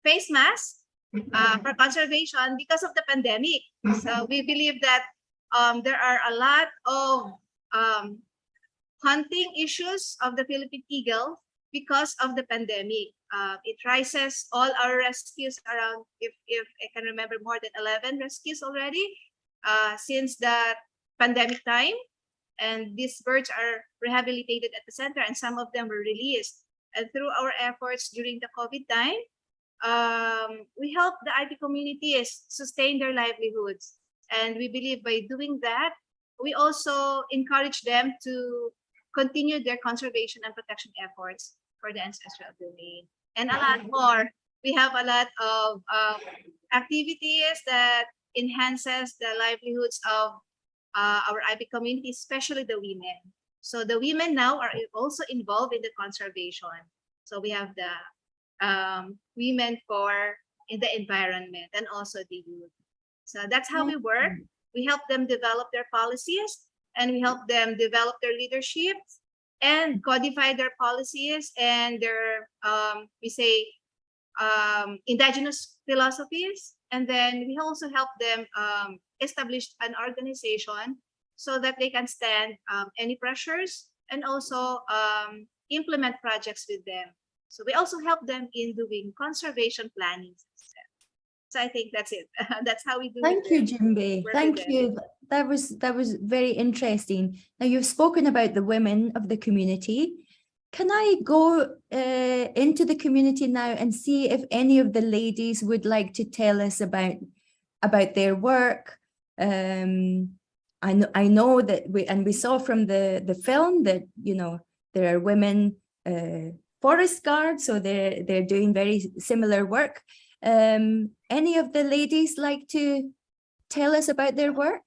face masks for conservation because of the pandemic. So we believe that there are a lot of hunting issues of the Philippine eagle because of the pandemic. It rises all our rescues around, if I can remember, more than 11 rescues already since the pandemic time. And these birds are rehabilitated at the center, and some of them were released. And through our efforts during the COVID time, we help the IP communities sustain their livelihoods. And we believe by doing that, we also encourage them to continue their conservation and protection efforts for the ancestral domain. And a lot more. We have a lot of activities that enhances the livelihoods of our IP community, especially the women. So the women now are also involved in the conservation. So we have the women in the environment, and also the youth. So that's how we work. We help them develop their policies, and we help them develop their leadership and codify their policies and their, we say, indigenous philosophies. And then we also help them establish an organization so that they can stand any pressures and also implement projects with them. So we also help them in doing conservation planning. So I think that's it. That's how we do it. Thank you, Jimbea. Work Thank with them. you. That was very interesting. Now you've spoken about the women of the community. Can I go into the community now and see if any of the ladies would like to tell us about their work? I know that we saw from the film that, you know, there are women forest guards, so they're doing very similar work. Any of the ladies like to tell us about their work?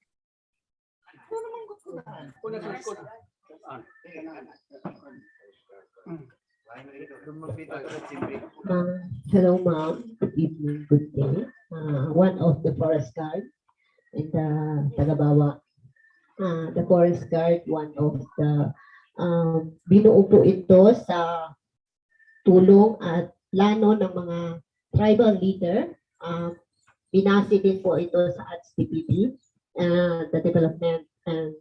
Hello, ma'am. Good evening. Good day. One of the forest guard in the Tagabawa. The forest guard, one of the binuo po ito sa tulong at plano ng mga tribal leader. Binase din po ito sa ADMO, the development and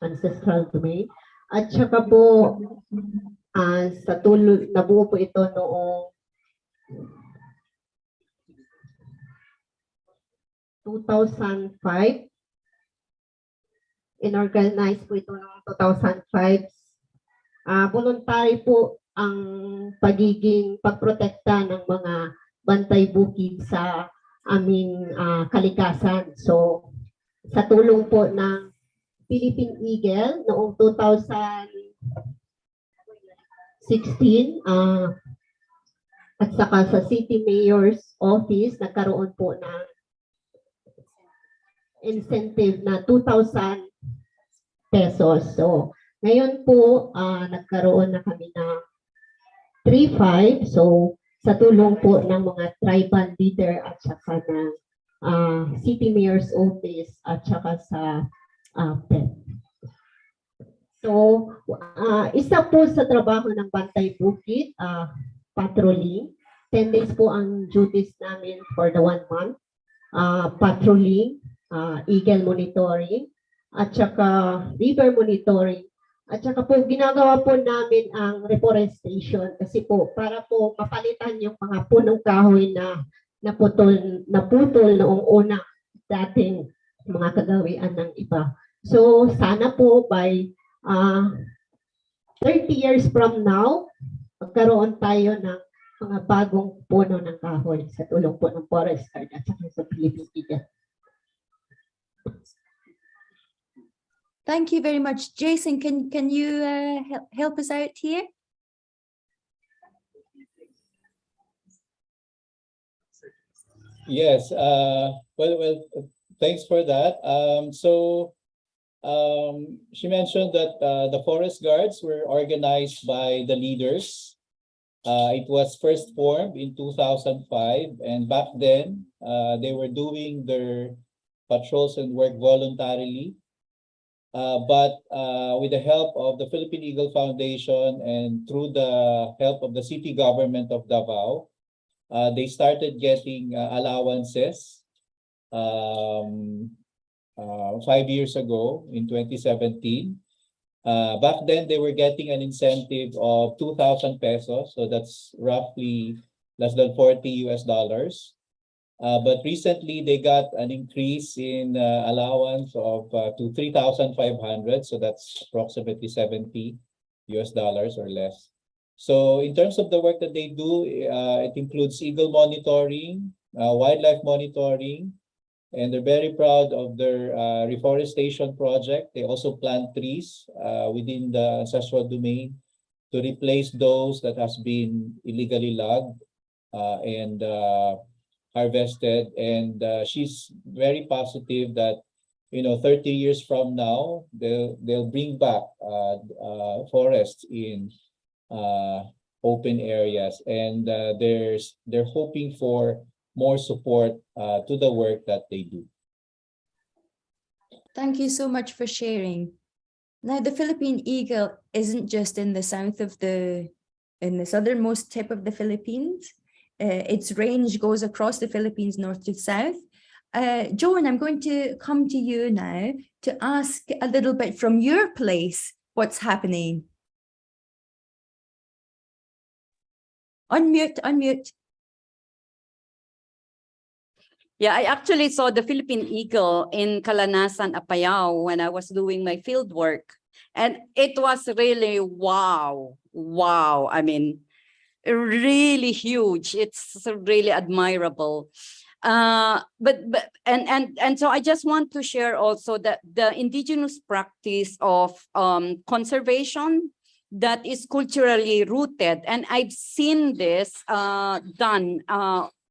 ancestral domain. At saka po sa tulong, nabuo po ito noong 2005. Inorganize po ito noong 2005. Voluntary po ang pagprotekta ng mga bantay bukid sa aming kalikasan. So, sa tulong po ng Philippine Eagle noong 2016, at saka sa City Mayor's Office, nagkaroon po ng incentive na 2,000 pesos. So, ngayon po, nagkaroon na kami ng 3,500. So, sa tulong po ng mga tribal leader at saka ng City Mayor's Office at saka sa PEP. So, isa po sa trabaho ng Bantay Bukid, patrolling. 10 days po ang duties namin for the 1 month. Patrolling, eagle monitoring, at saka river monitoring. At saka po ginagawa po namin ang reforestation kasi po para po mapalitan yung mga punong kahoy na naputol noong una dating mga kagawian ng iba. So sana po by 30 years from now, magkaroon tayo ng mga bagong puno ng kahoy sa tulong po ng Forest Guard at saka sa Philippine Eagle. Thank you very much. Jayson, can you help us out here? Yes, well, thanks for that. She mentioned that the forest guards were organized by the leaders. It was first formed in 2005, and back then they were doing their patrols and work voluntarily. But with the help of the Philippine Eagle Foundation and through the help of the city government of Davao, they started getting allowances 5 years ago in 2017. Back then, they were getting an incentive of 2,000 pesos. So that's roughly less than $40 US. But recently, they got an increase in allowance of to 3,500. So that's approximately $70 US or less. So in terms of the work that they do, it includes eagle monitoring, wildlife monitoring, and they're very proud of their reforestation project. They also plant trees within the ancestral domain to replace those that has been illegally logged and harvested. And she's very positive that 30 years from now they'll bring back forests in open areas, and they're hoping for more support to the work that they do. Thank you so much for sharing. Now, the Philippine Eagle isn't just in the southernmost tip of the Philippines. Its range goes across the Philippines north to south. Joan, I'm going to come to you now to ask a little bit from your place what's happening. Unmute, unmute. Yeah, I actually saw the Philippine Eagle in Calanasan, Apayao when I was doing my field work. And it was really wow. I mean, really huge. It's really admirable. And so I just want to share also that the indigenous practice of conservation that is culturally rooted, and I've seen this done.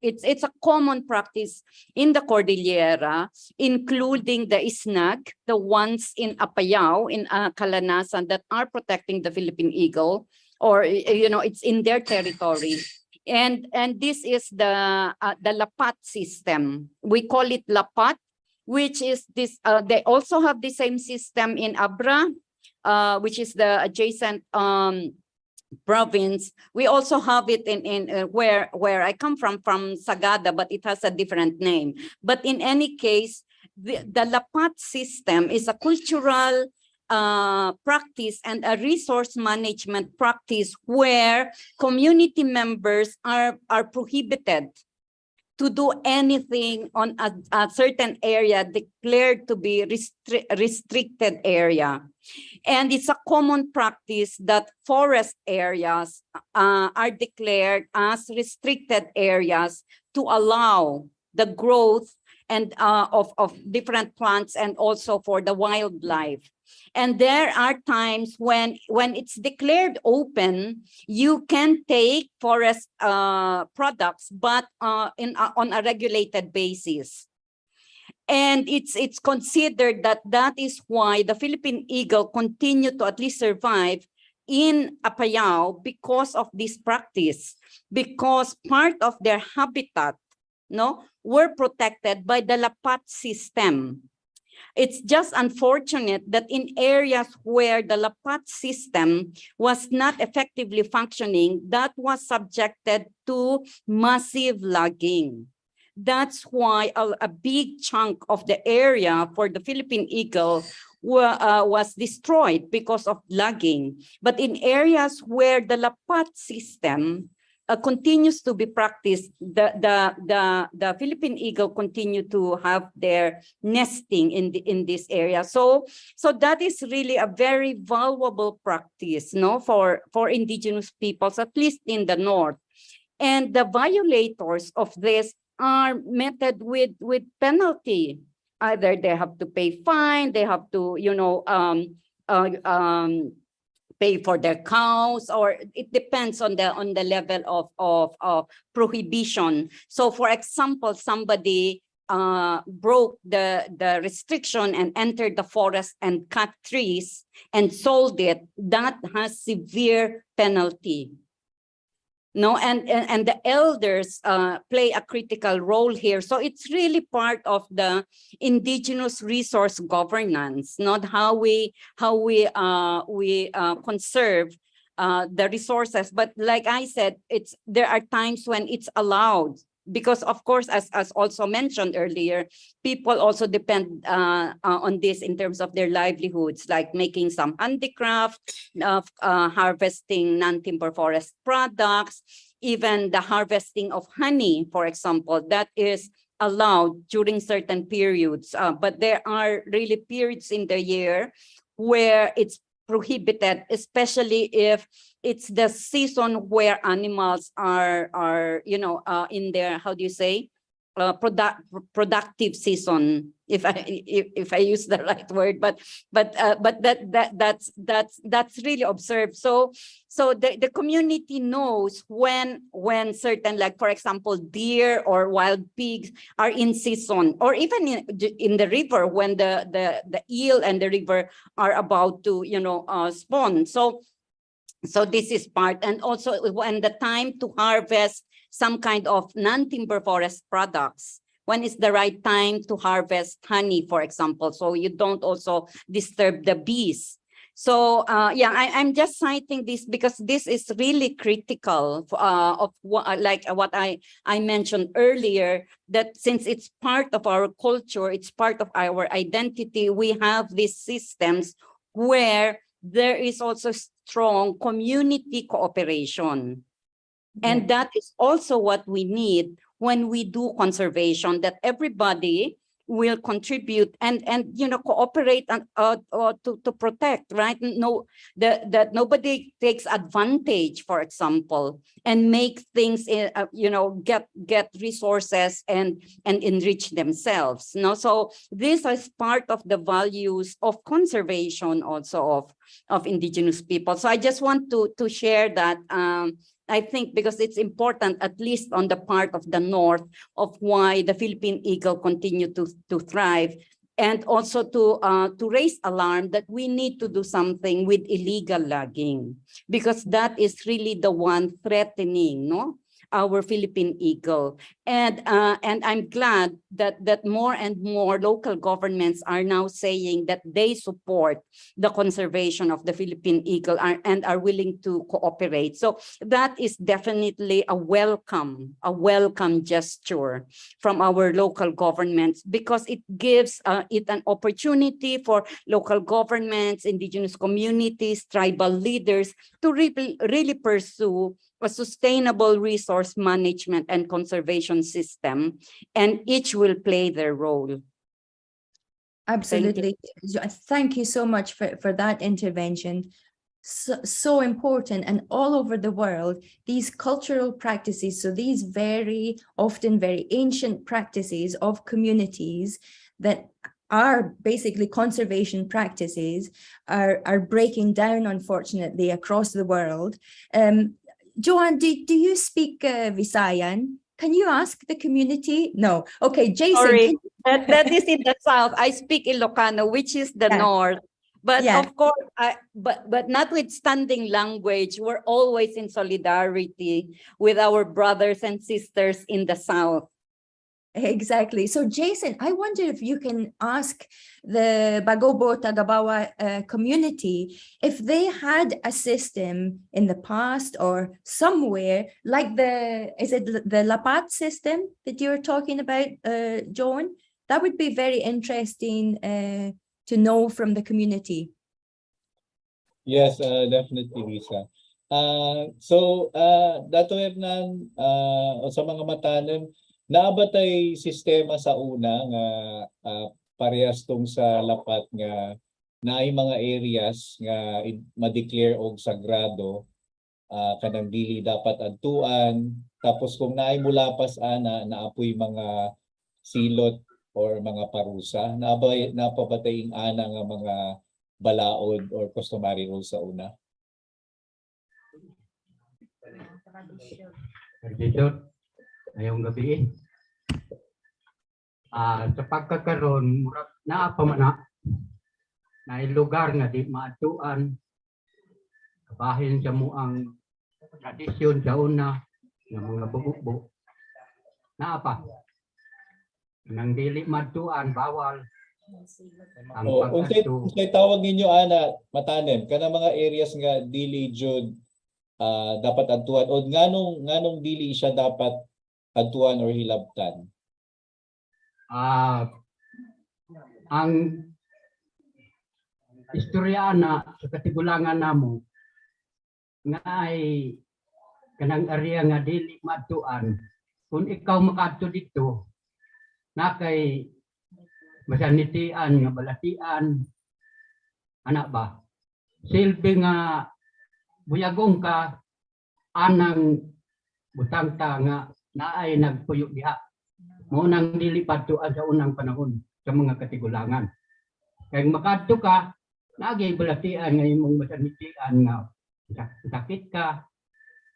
It's a common practice in the Cordillera, including the Isnag, the ones in Apayao, in Calanasan, that are protecting the Philippine Eagle, or it's in their territory. And this is the lapat system. We call it lapat, which is this. They also have the same system in Abra, which is the adjacent province. We also have it in where I come from Sagada, but it has a different name. But in any case, the lapat system is a cultural practice and a resource management practice where community members are prohibited to do anything on a certain area declared to be restricted area. And it's a common practice that forest areas are declared as restricted areas to allow the growth and of different plants and also for the wildlife. And there are times when it's declared open, you can take forest products, but on a regulated basis. And it's considered that is why the Philippine Eagle continue to at least survive in Apayao because of this practice, because part of their habitat were protected by the lapat system. It's just unfortunate that in areas where the lapat system was not effectively functioning, that was subjected to massive logging. That's why a big chunk of the area for the Philippine Eagle was destroyed because of logging. But in areas where the lapat system continues to be practiced, the Philippine Eagle continue to have their nesting in this area. So that is really a very valuable practice, for indigenous peoples, at least in the north. And the violators of this are meted with penalty. Either they have to pay fine, they have to pay for their cows, or it depends on the level of prohibition. So for example, somebody broke the restriction and entered the forest and cut trees and sold it, that has severe penalty. And the elders play a critical role here. So it's really part of the indigenous resource governance, not how we conserve the resources. But like I said, there are times when it's allowed, because of course, as also mentioned earlier, people also depend on this in terms of their livelihoods, like making some handicraft, harvesting non-timber forest products, even the harvesting of honey, for example, that is allowed during certain periods. But there are really periods in the year where it's prohibited, especially if it's the season where animals are in their, how do you say, productive season, if I use the right word, but that's really observed. So the community knows when certain, like for example, deer or wild pigs are in season, or even in the river when the eel and the river are about to spawn. So this is part, and also when the time to harvest some kind of non-timber forest products, when is the right time to harvest honey, for example, so you don't also disturb the bees. So yeah, I'm just citing this because this is really critical of like what I mentioned earlier, that since it's part of our culture, it's part of our identity, we have these systems where there is also strong community cooperation. And that is also what we need when we do conservation, that everybody will contribute and cooperate and to protect, right? That nobody takes advantage, for example, and make things get resources and enrich themselves. So this is part of the values of conservation also of indigenous people. So I just want to share that. I think because it's important, at least on the part of the North, of why the Philippine Eagle continue to thrive, and also to raise alarm that we need to do something with illegal logging, because that is really the one threatening our Philippine Eagle. And I'm glad that more and more local governments are now saying that they support the conservation of the Philippine Eagle and are willing to cooperate. So that is definitely a welcome gesture from our local governments, because it gives it an opportunity for local governments, indigenous communities, tribal leaders to really pursue a sustainable resource management and conservation system, and each will play their role. Absolutely. Thank you so much for that intervention. So important, and all over the world, these cultural practices, so these often very ancient practices of communities that are basically conservation practices are breaking down, unfortunately, across the world. Joan, do you speak Visayan? Can you ask the community? No. Okay, Jayson. Sorry, that is in the south. I speak Ilocano, which is the north. But of course, but notwithstanding language, we're always in solidarity with our brothers and sisters in the south. Exactly. So Jayson, I wonder if you can ask the Bagobo Tagabawa community if they had a system in the past or somewhere like is it the Lapat system that you were talking about, Joan? That would be very interesting to know from the community. Yes, definitely, Lisa. So, Dato Hernan, sa mga Matanem, naabatay sistema sa una nga parehas tong sa Lapat nga naay mga areas nga ma-declare og sagrado, kanang dili dapat adtuan, tapos kung naay mulapas naapoy mga silot or mga parusa, napabatay ana nga mga balaod or customary rules sa una. Ngayong gabi sa pagkakaroon murag naa pa man na lugar nga di maatuan bahin sa muang tradisyon sa una ng mga bububo naa pa nang dili maatuan bawal ang unsay tawag ninyo ana Matanem kana mga areas nga dili jud dapat adtuan o nganong dili siya dapat adtuan or hilabtan? Ang istorya na sa katigulangan namo nga ay kanang area nga dili maadtuan, kung ikaw makaadto dito na kay masanitian nga balatian anak ba silbi nga buyagong ka anang butangta nga naay nagpuyo diha mo nang dili padtuan sa unang panahon sa mga katigulangan kay makadto ka nagay balatian nga imong masanitian nga sakit ka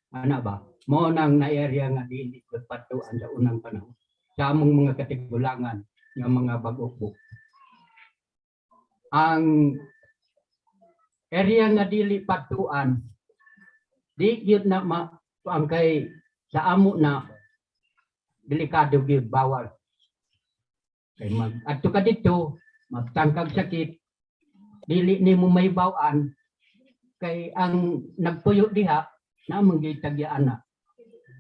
ana ba mo nang na area nga dili padtuan sa unang panahon sa among mga katigulangan nga mga Bagobo. Ang area nga dili padtuan di gyud na ang kay sa amo na delikado gyud bawal kay adto ka dito magtangkag sakit dili nimo may bawaan kay ang nagpuyo diha na manggitagyaan na.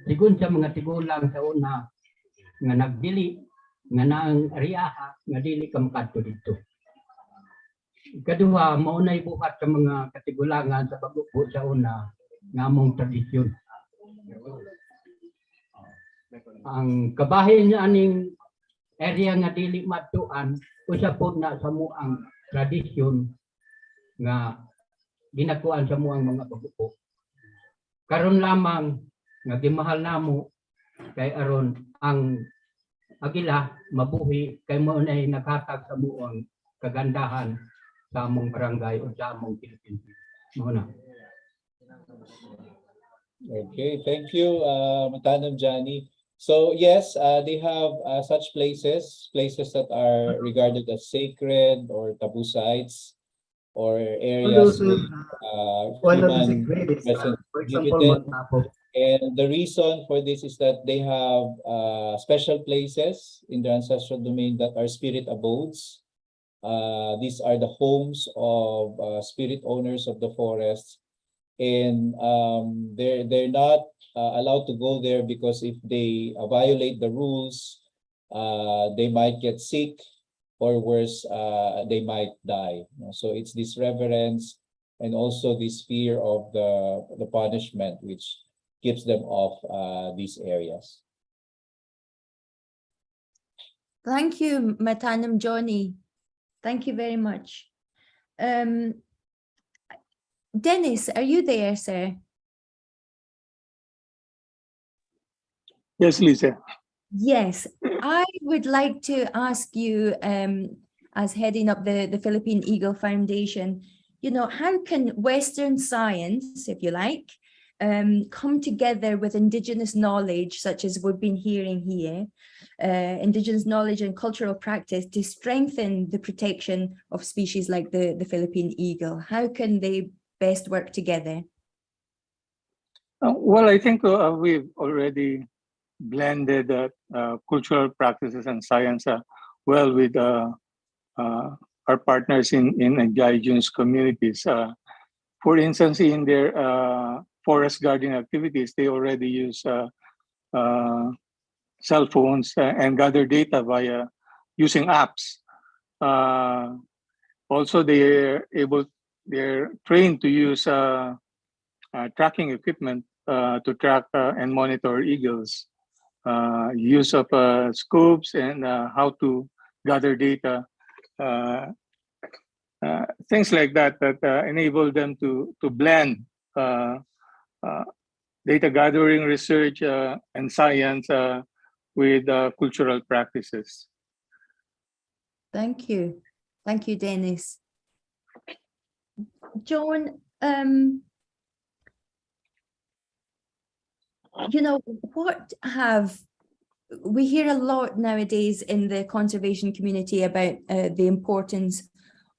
Sigun sa mga tigulang sa una nga nagdili nga naang riyaha nga dili ka makadto dito. Ikaduha, maunay buhat sa mga katigulangan sa Bagobo sa una nga among tradisyon. Ang kabahin niya aning area nga dili matuan usa pod na sa muang tradisyon nga ginakuan sa muang mga Bagobo. Karon lamang nga gimahal namo kay aron ang agila mabuhi kay mo nay naghatag sa muang kagandahan sa among barangay o sa among Philippine. Muna. Okay, thank you, Matanam, Johnny. So yes, they have such places that are regarded as sacred or taboo sites or areas Also, with one of the human secrets, presence for example, inhibited. Magtapo. And the reason for this is that they have special places in their ancestral domain that are spirit abodes. These are the homes of spirit owners of the forests, and they're not allowed to go there because if they violate the rules, they might get sick, or worse, they might die. So it's this reverence and also this fear of the punishment which keeps them off these areas. Thank you, Matanam Johny. Thank you very much. Dennis, are you there, sir? Yes, Liza. Yes, I would like to ask you, as heading up the Philippine Eagle Foundation, how can Western science, if you like, come together with Indigenous knowledge, such as we've been hearing here, Indigenous knowledge and cultural practice to strengthen the protection of species like the Philippine eagle? How can they best work together? Well, I think we've already blended cultural practices and science well with our partners in indigenous communities. For instance, in their forest gardening activities, they already use cell phones and gather data via using apps. Also, they're trained to use tracking equipment to track and monitor eagles. Use of scopes and how to gather data. Things like that enable them to blend data gathering, research, and science with cultural practices. Thank you. Thank you, Dennis. Joan, we hear a lot nowadays in the conservation community about the importance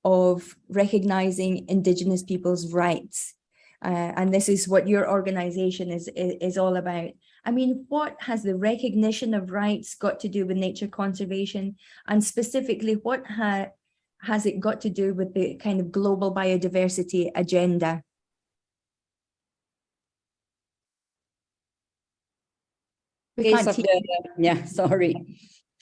of recognizing Indigenous people's rights. And this is what your organization is all about. I mean, what has the recognition of rights got to do with nature conservation? And specifically, what has it got to do with the kind of global biodiversity agenda? Sorry.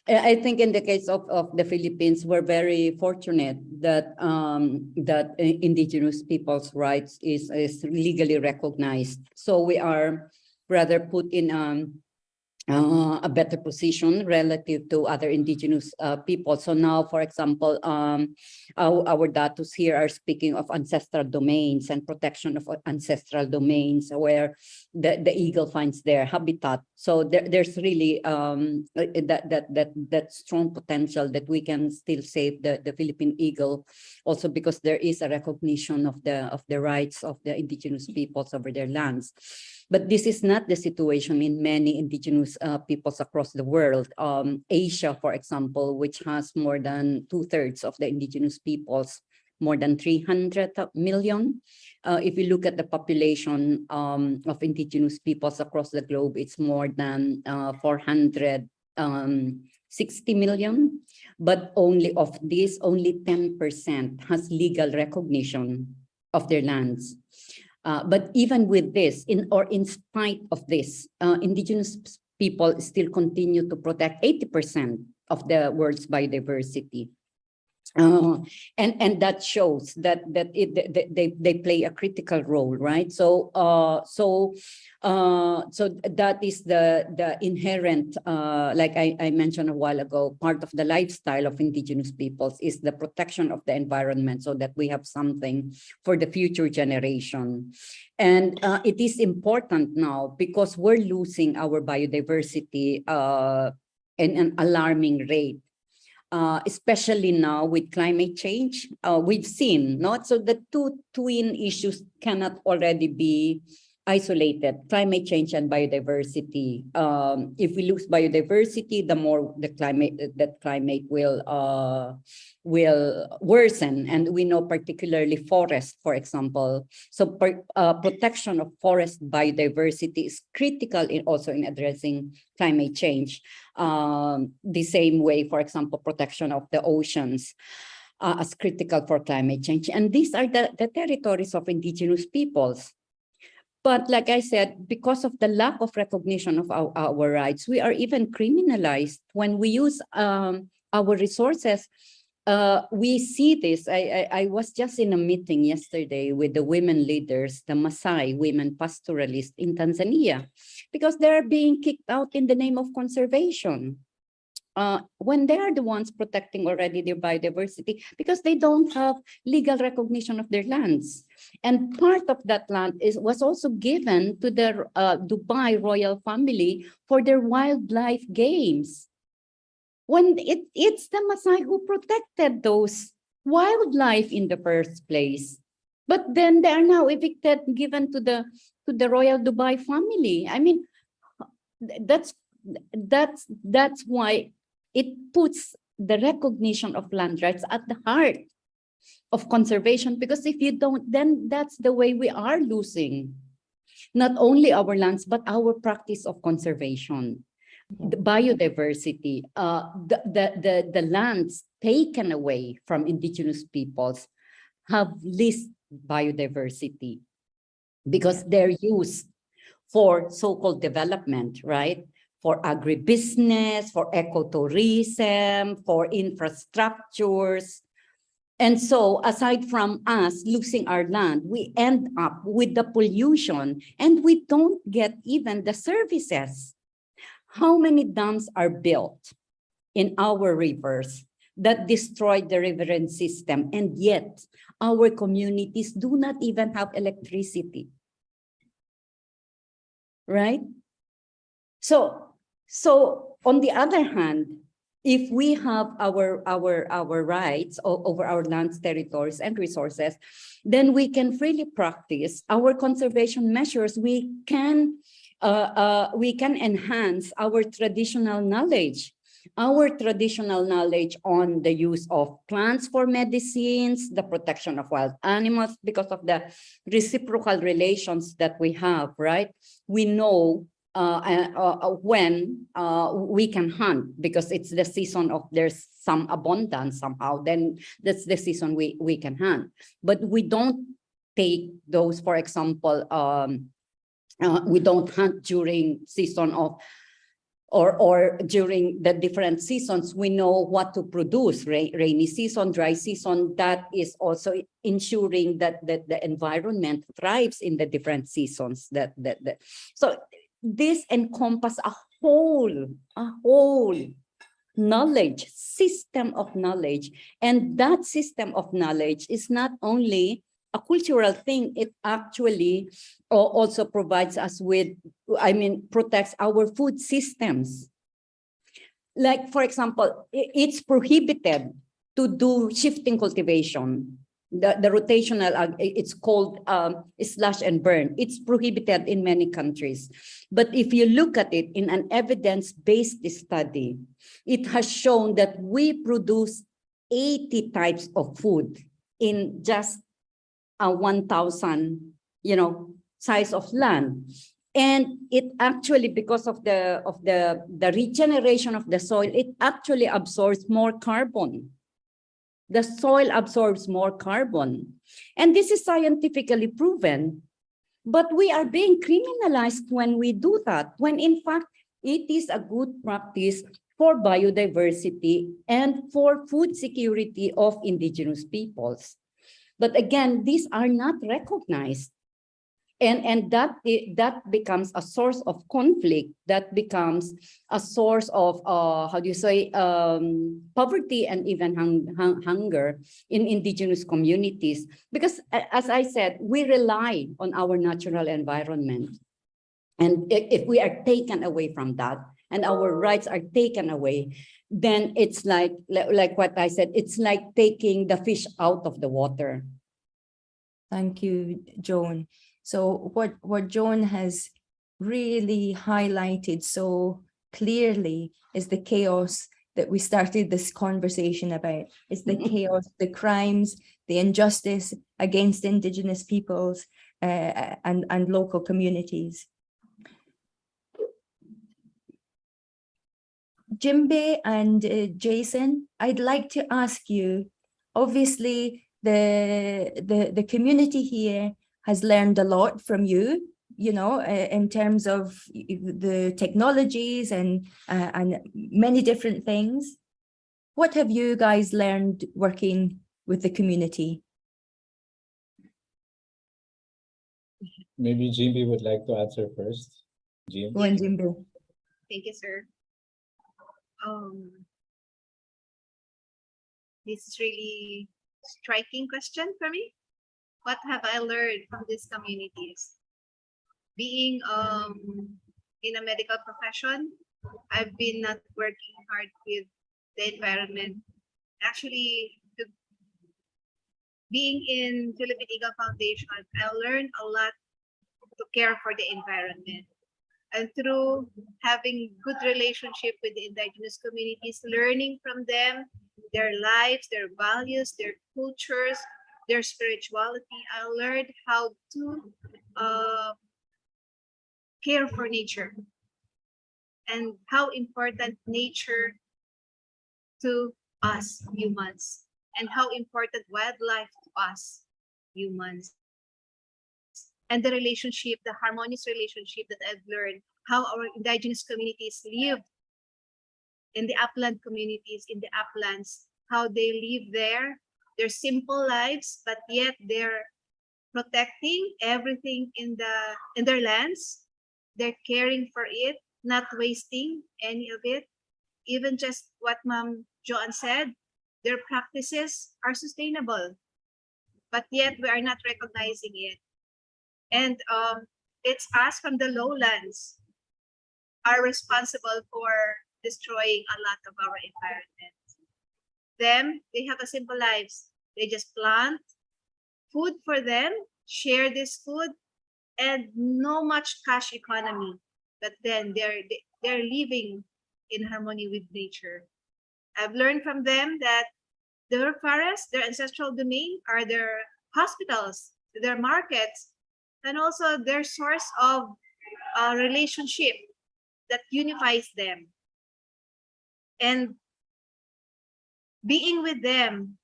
I think in the case of the Philippines, we're very fortunate that that Indigenous people's rights is legally recognized. So we are rather put in a better position relative to other Indigenous people. So now, for example, our datos here are speaking of ancestral domains and protection of ancestral domains where the eagle finds their habitat. So there's really that strong potential that we can still save the Philippine eagle, also because there is a recognition of the rights of the Indigenous peoples over their lands. But this is not the situation in many Indigenous peoples across the world. Asia, for example, which has more than 2/3 of the Indigenous peoples, more than 300 million. If you look at the population of Indigenous peoples across the globe, it's more than 400 60 million, but only of this, only 10% has legal recognition of their lands. But even with this, in spite of this, indigenous people still continue to protect 80% of the world's biodiversity. And that shows that they play a critical role, right? So that is the inherent, like I mentioned a while ago, part of the lifestyle of indigenous peoples is the protection of the environment, so that we have something for the future generation. And it is important now because we're losing our biodiversity in an alarming rate. Especially now with climate change, we've seen, not so the two twin issues cannot already be isolated: climate change and biodiversity. If we lose biodiversity, the more the climate will worsen, and we know particularly forest, for example. So protection of forest biodiversity is critical also in addressing climate change. The same way, for example, protection of the oceans as critical for climate change. And these are the territories of indigenous peoples. But like I said, because of the lack of recognition of our rights, we are even criminalized when we use our resources. We see this. I was just in a meeting yesterday with the women leaders, the Maasai women pastoralists in Tanzania, because they're being kicked out in the name of conservation. When they are the ones protecting already their biodiversity, because they don't have legal recognition of their lands. And part of that land was also given to the Dubai royal family for their wildlife games. When it's the Maasai who protected those wildlife in the first place. But then they are now evicted, given to the royal Dubai family. I mean, that's why it puts the recognition of land rights at the heart of conservation, because if you don't, then that's the way we are losing not only our lands, but our practice of conservation, the biodiversity, the lands taken away from indigenous peoples have least biodiversity because they're used for so-called development, right? For agribusiness, for ecotourism, for infrastructures. And so aside from us losing our land, we end up with the pollution and we don't get even the services. How many dams are built in our rivers that destroy the riverine system, and yet our communities do not even have electricity, right? So on the other hand, if we have our rights over our lands, territories, and resources, then we can freely practice our conservation measures. We can enhance our traditional knowledge on the use of plants for medicines, the protection of wild animals, because of the reciprocal relations that we have, right? We know when we can hunt, because it's the season of there's some abundance somehow, then that's the season we can hunt. But we don't take those, for example, we don't hunt during season of or during the different seasons. We know what to produce, rainy season, dry season. That is also ensuring that the environment thrives in the different seasons. So this encompasses a whole knowledge, system of knowledge. And that system of knowledge is not only a cultural thing, it actually also provides us with, protects our food systems. Like, for example, it's prohibited to do shifting cultivation. The rotational, it's called slash and burn. It's prohibited in many countries. But if you look at it in an evidence-based study, it has shown that we produce 80 types of food in just a 1,000, size of land. And it actually, because of the regeneration of the soil, it actually absorbs more carbon. The soil absorbs more carbon. And this is scientifically proven. But we are being criminalized when we do that, when in fact, it is a good practice for biodiversity and for food security of indigenous peoples. But again, these are not recognized. And that becomes a source of conflict, that becomes a source of, poverty and even hunger in indigenous communities. Because as I said, we rely on our natural environment. And if we are taken away from that, and our rights are taken away, then it's like what I said, it's like taking the fish out of the water. Thank you, Joan. So what Joan has really highlighted so clearly is the chaos that we started this conversation about. It's the chaos, the crimes, the injustice against indigenous peoples and local communities. Jimbea and Jayson, I'd like to ask you, obviously the community here has learned a lot from you, in terms of the technologies and many different things. What have you guys learned working with the community? Maybe Jimbea would like to answer first. Jim. Go on, Jimbea. Thank you, sir. This is really striking question for me. What have I learned from these communities? Being in a medical profession, I've been not working hard with the environment. Actually, being in Philippine Eagle Foundation, I learned a lot to care for the environment. And through having good relationship with the indigenous communities, learning from them, their lives, their values, their cultures, their spirituality, I learned how to care for nature and how important nature to us humans and how important wildlife to us humans. And the relationship, the harmonious relationship that I've learned, how our indigenous communities live in the upland communities, in the uplands, how they live there, their simple lives, but yet they're protecting everything in their lands. They're caring for it, not wasting any of it. Even just what Ma'am Joan said, their practices are sustainable, but yet we are not recognizing it. And it's us from the lowlands are responsible for destroying a lot of our environment. Them, they have a simple lives. They just plant food for them, share this food, and no much cash economy. But then they're living in harmony with nature. I've learned from them that their forests, their ancestral domain, are their hospitals, their markets, and also their source of relationship that unifies them. And being with them,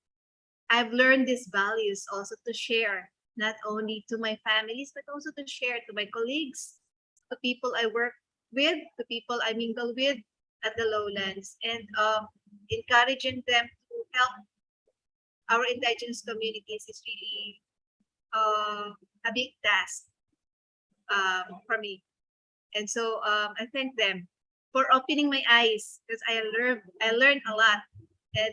I've learned these values also to share, not only to my families, but also to share to my colleagues, to people I work with, to people I mingle with at the lowlands, and encouraging them to help our indigenous communities is really a big task for me. And so I thank them for opening my eyes, because I learned a lot, and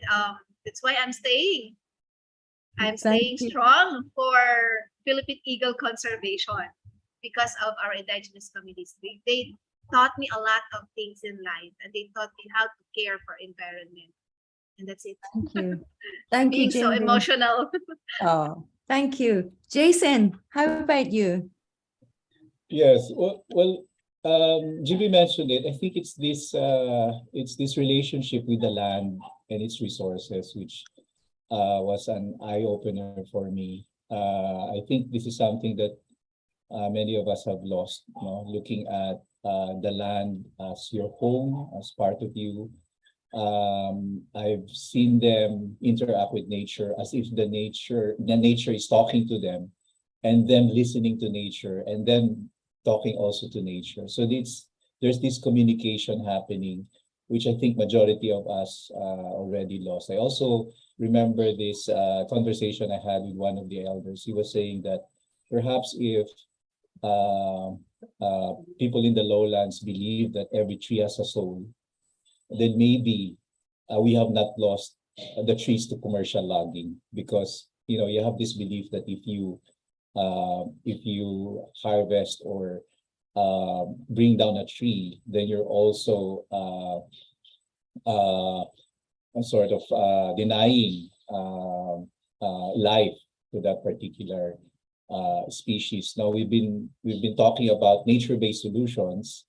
that's why I'm staying. I'm staying strong for Philippine Eagle conservation because of our indigenous communities. They taught me a lot of things in life, and they taught me how to care for environment. And that's it. Thank you. Thank you, Being so Jimbea. emotional. Oh, thank you. Jayson, how about you? Yes, well, Jimbea mentioned it. I think it's this relationship with the land and its resources, which was an eye-opener for me. I think this is something that many of us have lost, looking at the land as your home, as part of you. I've seen them interact with nature as if the nature is talking to them, and them listening to nature, and then talking also to nature. So there's this communication happening, which I think majority of us already lost. I also remember this conversation I had with one of the elders. He was saying that perhaps if people in the lowlands believe that every tree has a soul, then maybe we have not lost the trees to commercial logging, because you have this belief that if you harvest or bring down a tree, then you're also sort of denying life to that particular species. Now we've been talking about nature-based solutions,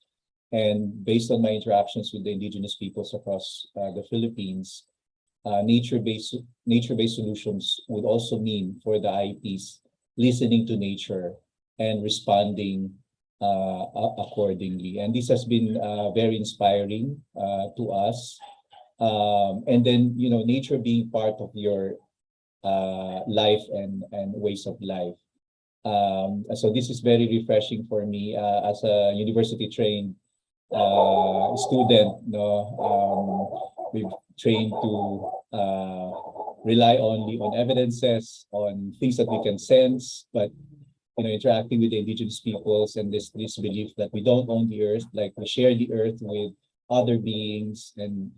and based on my interactions with the indigenous peoples across the Philippines, nature-based solutions would also mean for the IPs listening to nature and responding accordingly. And this has been very inspiring to us. And then, nature being part of your life and ways of life. So this is very refreshing for me as a university-trained student. We've trained to rely only on evidences, on things that we can sense, but interacting with the indigenous peoples and this belief that we don't own the earth, like we share the earth with other beings and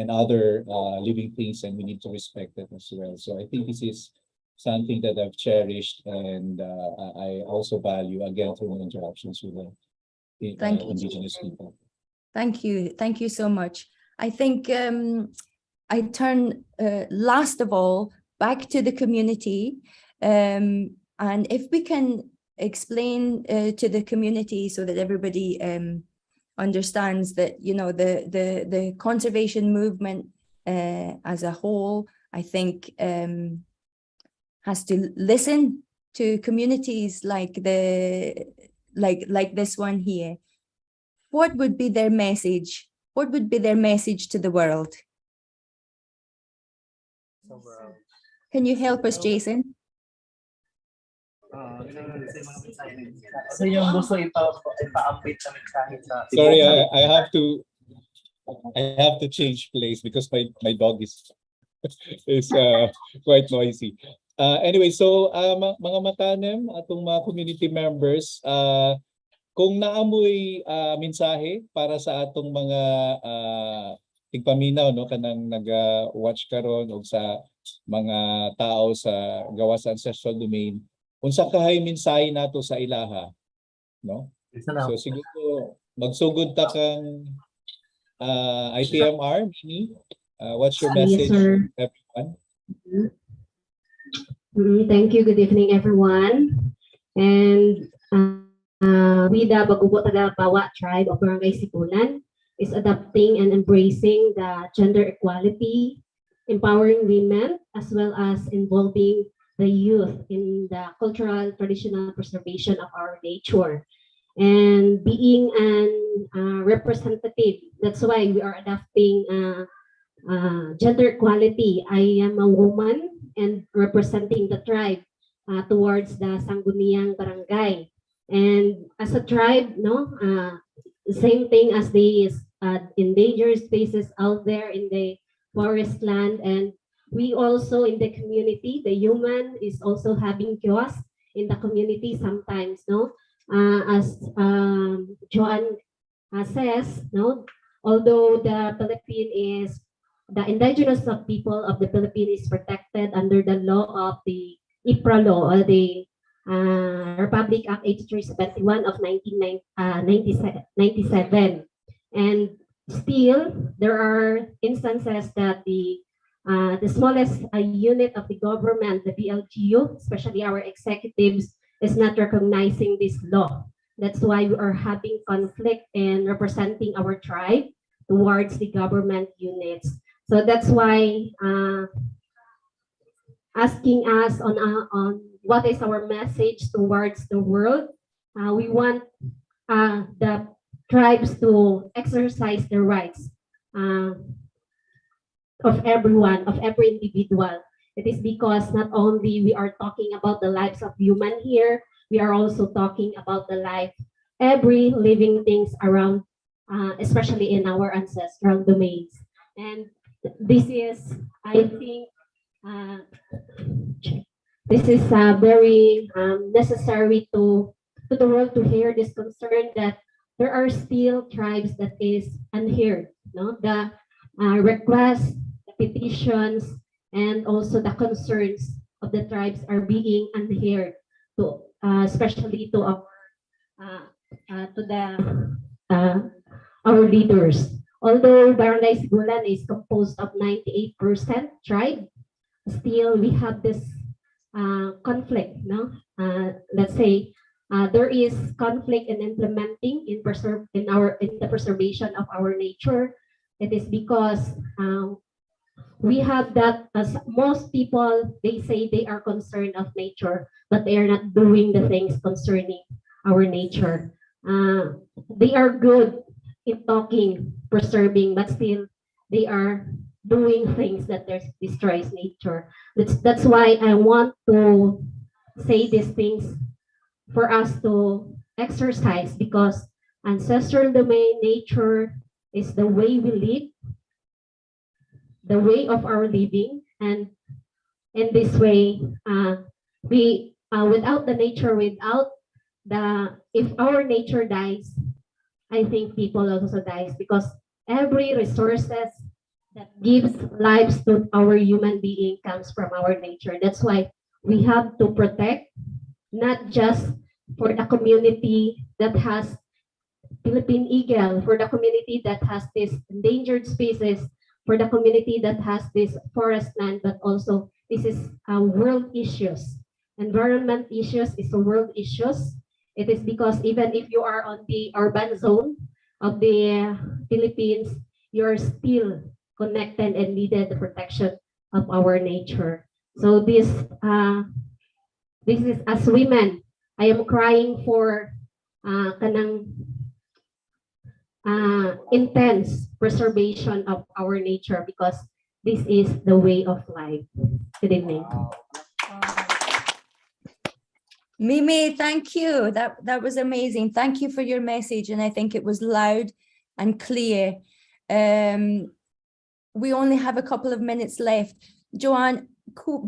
other living things, and we need to respect that as well. So I think this is something that I've cherished, and I also value, again, through my interactions with the indigenous people. Thank you so much. I think I turn last of all back to the community, and if we can explain to the community so that everybody understands that the conservation movement as a whole, I think has to listen to communities like this one here. What would be their message? What would be their message to the world? Can you help us, Jayson? Sorry, I have to change place because my dog is quite noisy. Anyway, so mga Matanem, atong mga community members, kung naamoy mensahe para sa atong mga tigpaminaw, kanang nag-watch karon og sa mga tao sa gawa sa ancestral domain, unsa kahay mensahe nato sa ilaha, So siguro magsugod ta kang ITMR, Mini. What's your message, everyone? Thank you. Good evening, everyone. And we, the Bagobo Tagabawa tribe of Barangay Sibulan, is adopting and embracing the gender equality, empowering women, as well as involving the youth in the cultural traditional preservation of our nature, and being an representative. That's why we are adopting gender equality. I am a woman and representing the tribe towards the Sangguniang Barangay. And as a tribe, same thing as the endangered species out there in the forest land. And we also in the community, the human is also having chaos in the community sometimes, as Joan says, although the Philippines is, the indigenous people of the Philippines is protected under the law of the IPRA law, or the Republic Act 8371 of 1997. And still, there are instances that the smallest unit of the government, the BLGU, especially our executives, is not recognizing this law. That's why we are having conflict in representing our tribe towards the government units. So that's why asking us on what is our message towards the world. we want the tribes to exercise their rights of everyone, of every individual. It is because not only we are talking about the lives of human here, we are also talking about the life every living things around, especially in our ancestral domains. And this is, I think, this is very necessary to the world to hear this concern that there are still tribes that is unheard. No, the requests, the petitions, and also the concerns of the tribes are being unheard, to especially to our our leaders. Although Barangay Sibulan is composed of 98% tribe, still we have this conflict. No, let's say there is conflict in implementing in the preservation of our nature. It is because we have that, as most people, they say they are concerned of nature, but they are not doing the things concerning our nature. They are good in talking, preserving, but still they are doing things that destroys nature. That's why I want to say these things for us to exercise, because ancestral domain nature is the way we live, the way of our living, and in this way, we without the nature, without if our nature dies, I think people also dies, because every resources that gives lives to our human being comes from our nature. That's why we have to protect, not just for the community that has Philippine Eagle, for the community that has this endangered species, for the community that has this forest land, but also this is world issues. Environment issues is a world issues. It is because even if you are on the urban zone of the Philippines, you're still connected and needed the protection of our nature. So this is, as women, I am crying for intense preservation of our nature, because this is the way of life. Good evening. Mimi, thank you. That was amazing. Thank you for your message, and I think it was loud and clear. We only have a couple of minutes left. Joan,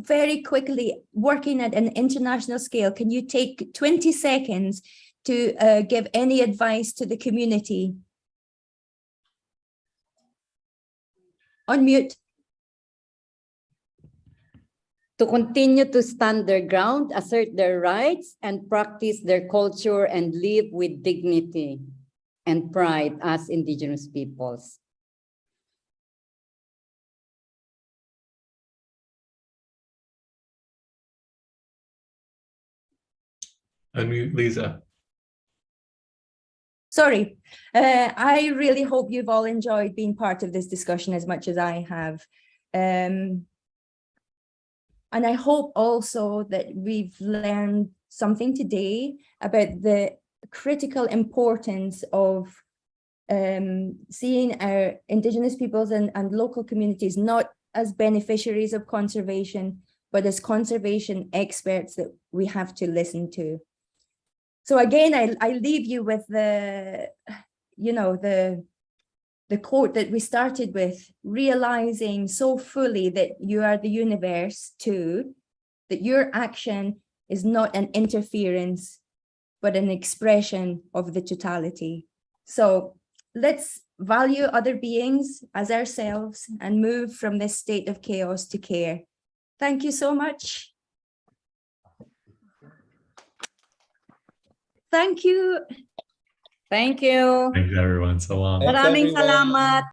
very quickly, working at an international scale, can you take 20 seconds to give any advice to the community? Unmute. To continue to stand their ground, assert their rights, and practice their culture and live with dignity and pride as Indigenous peoples. Unmute Liza. Sorry, I really hope you've all enjoyed being part of this discussion as much as I have. And I hope also that we've learned something today about the critical importance of seeing our Indigenous peoples and local communities not as beneficiaries of conservation, but as conservation experts that we have to listen to. So again, I leave you with the quote that we started with, realizing so fully that you are the universe too, that your action is not an interference, but an expression of the totality. So let's value other beings as ourselves and move from this state of chaos to care. Thank you so much. Thank you. Thank you. Thanks everyone so long. Thanks, Maraming everyone. salamat.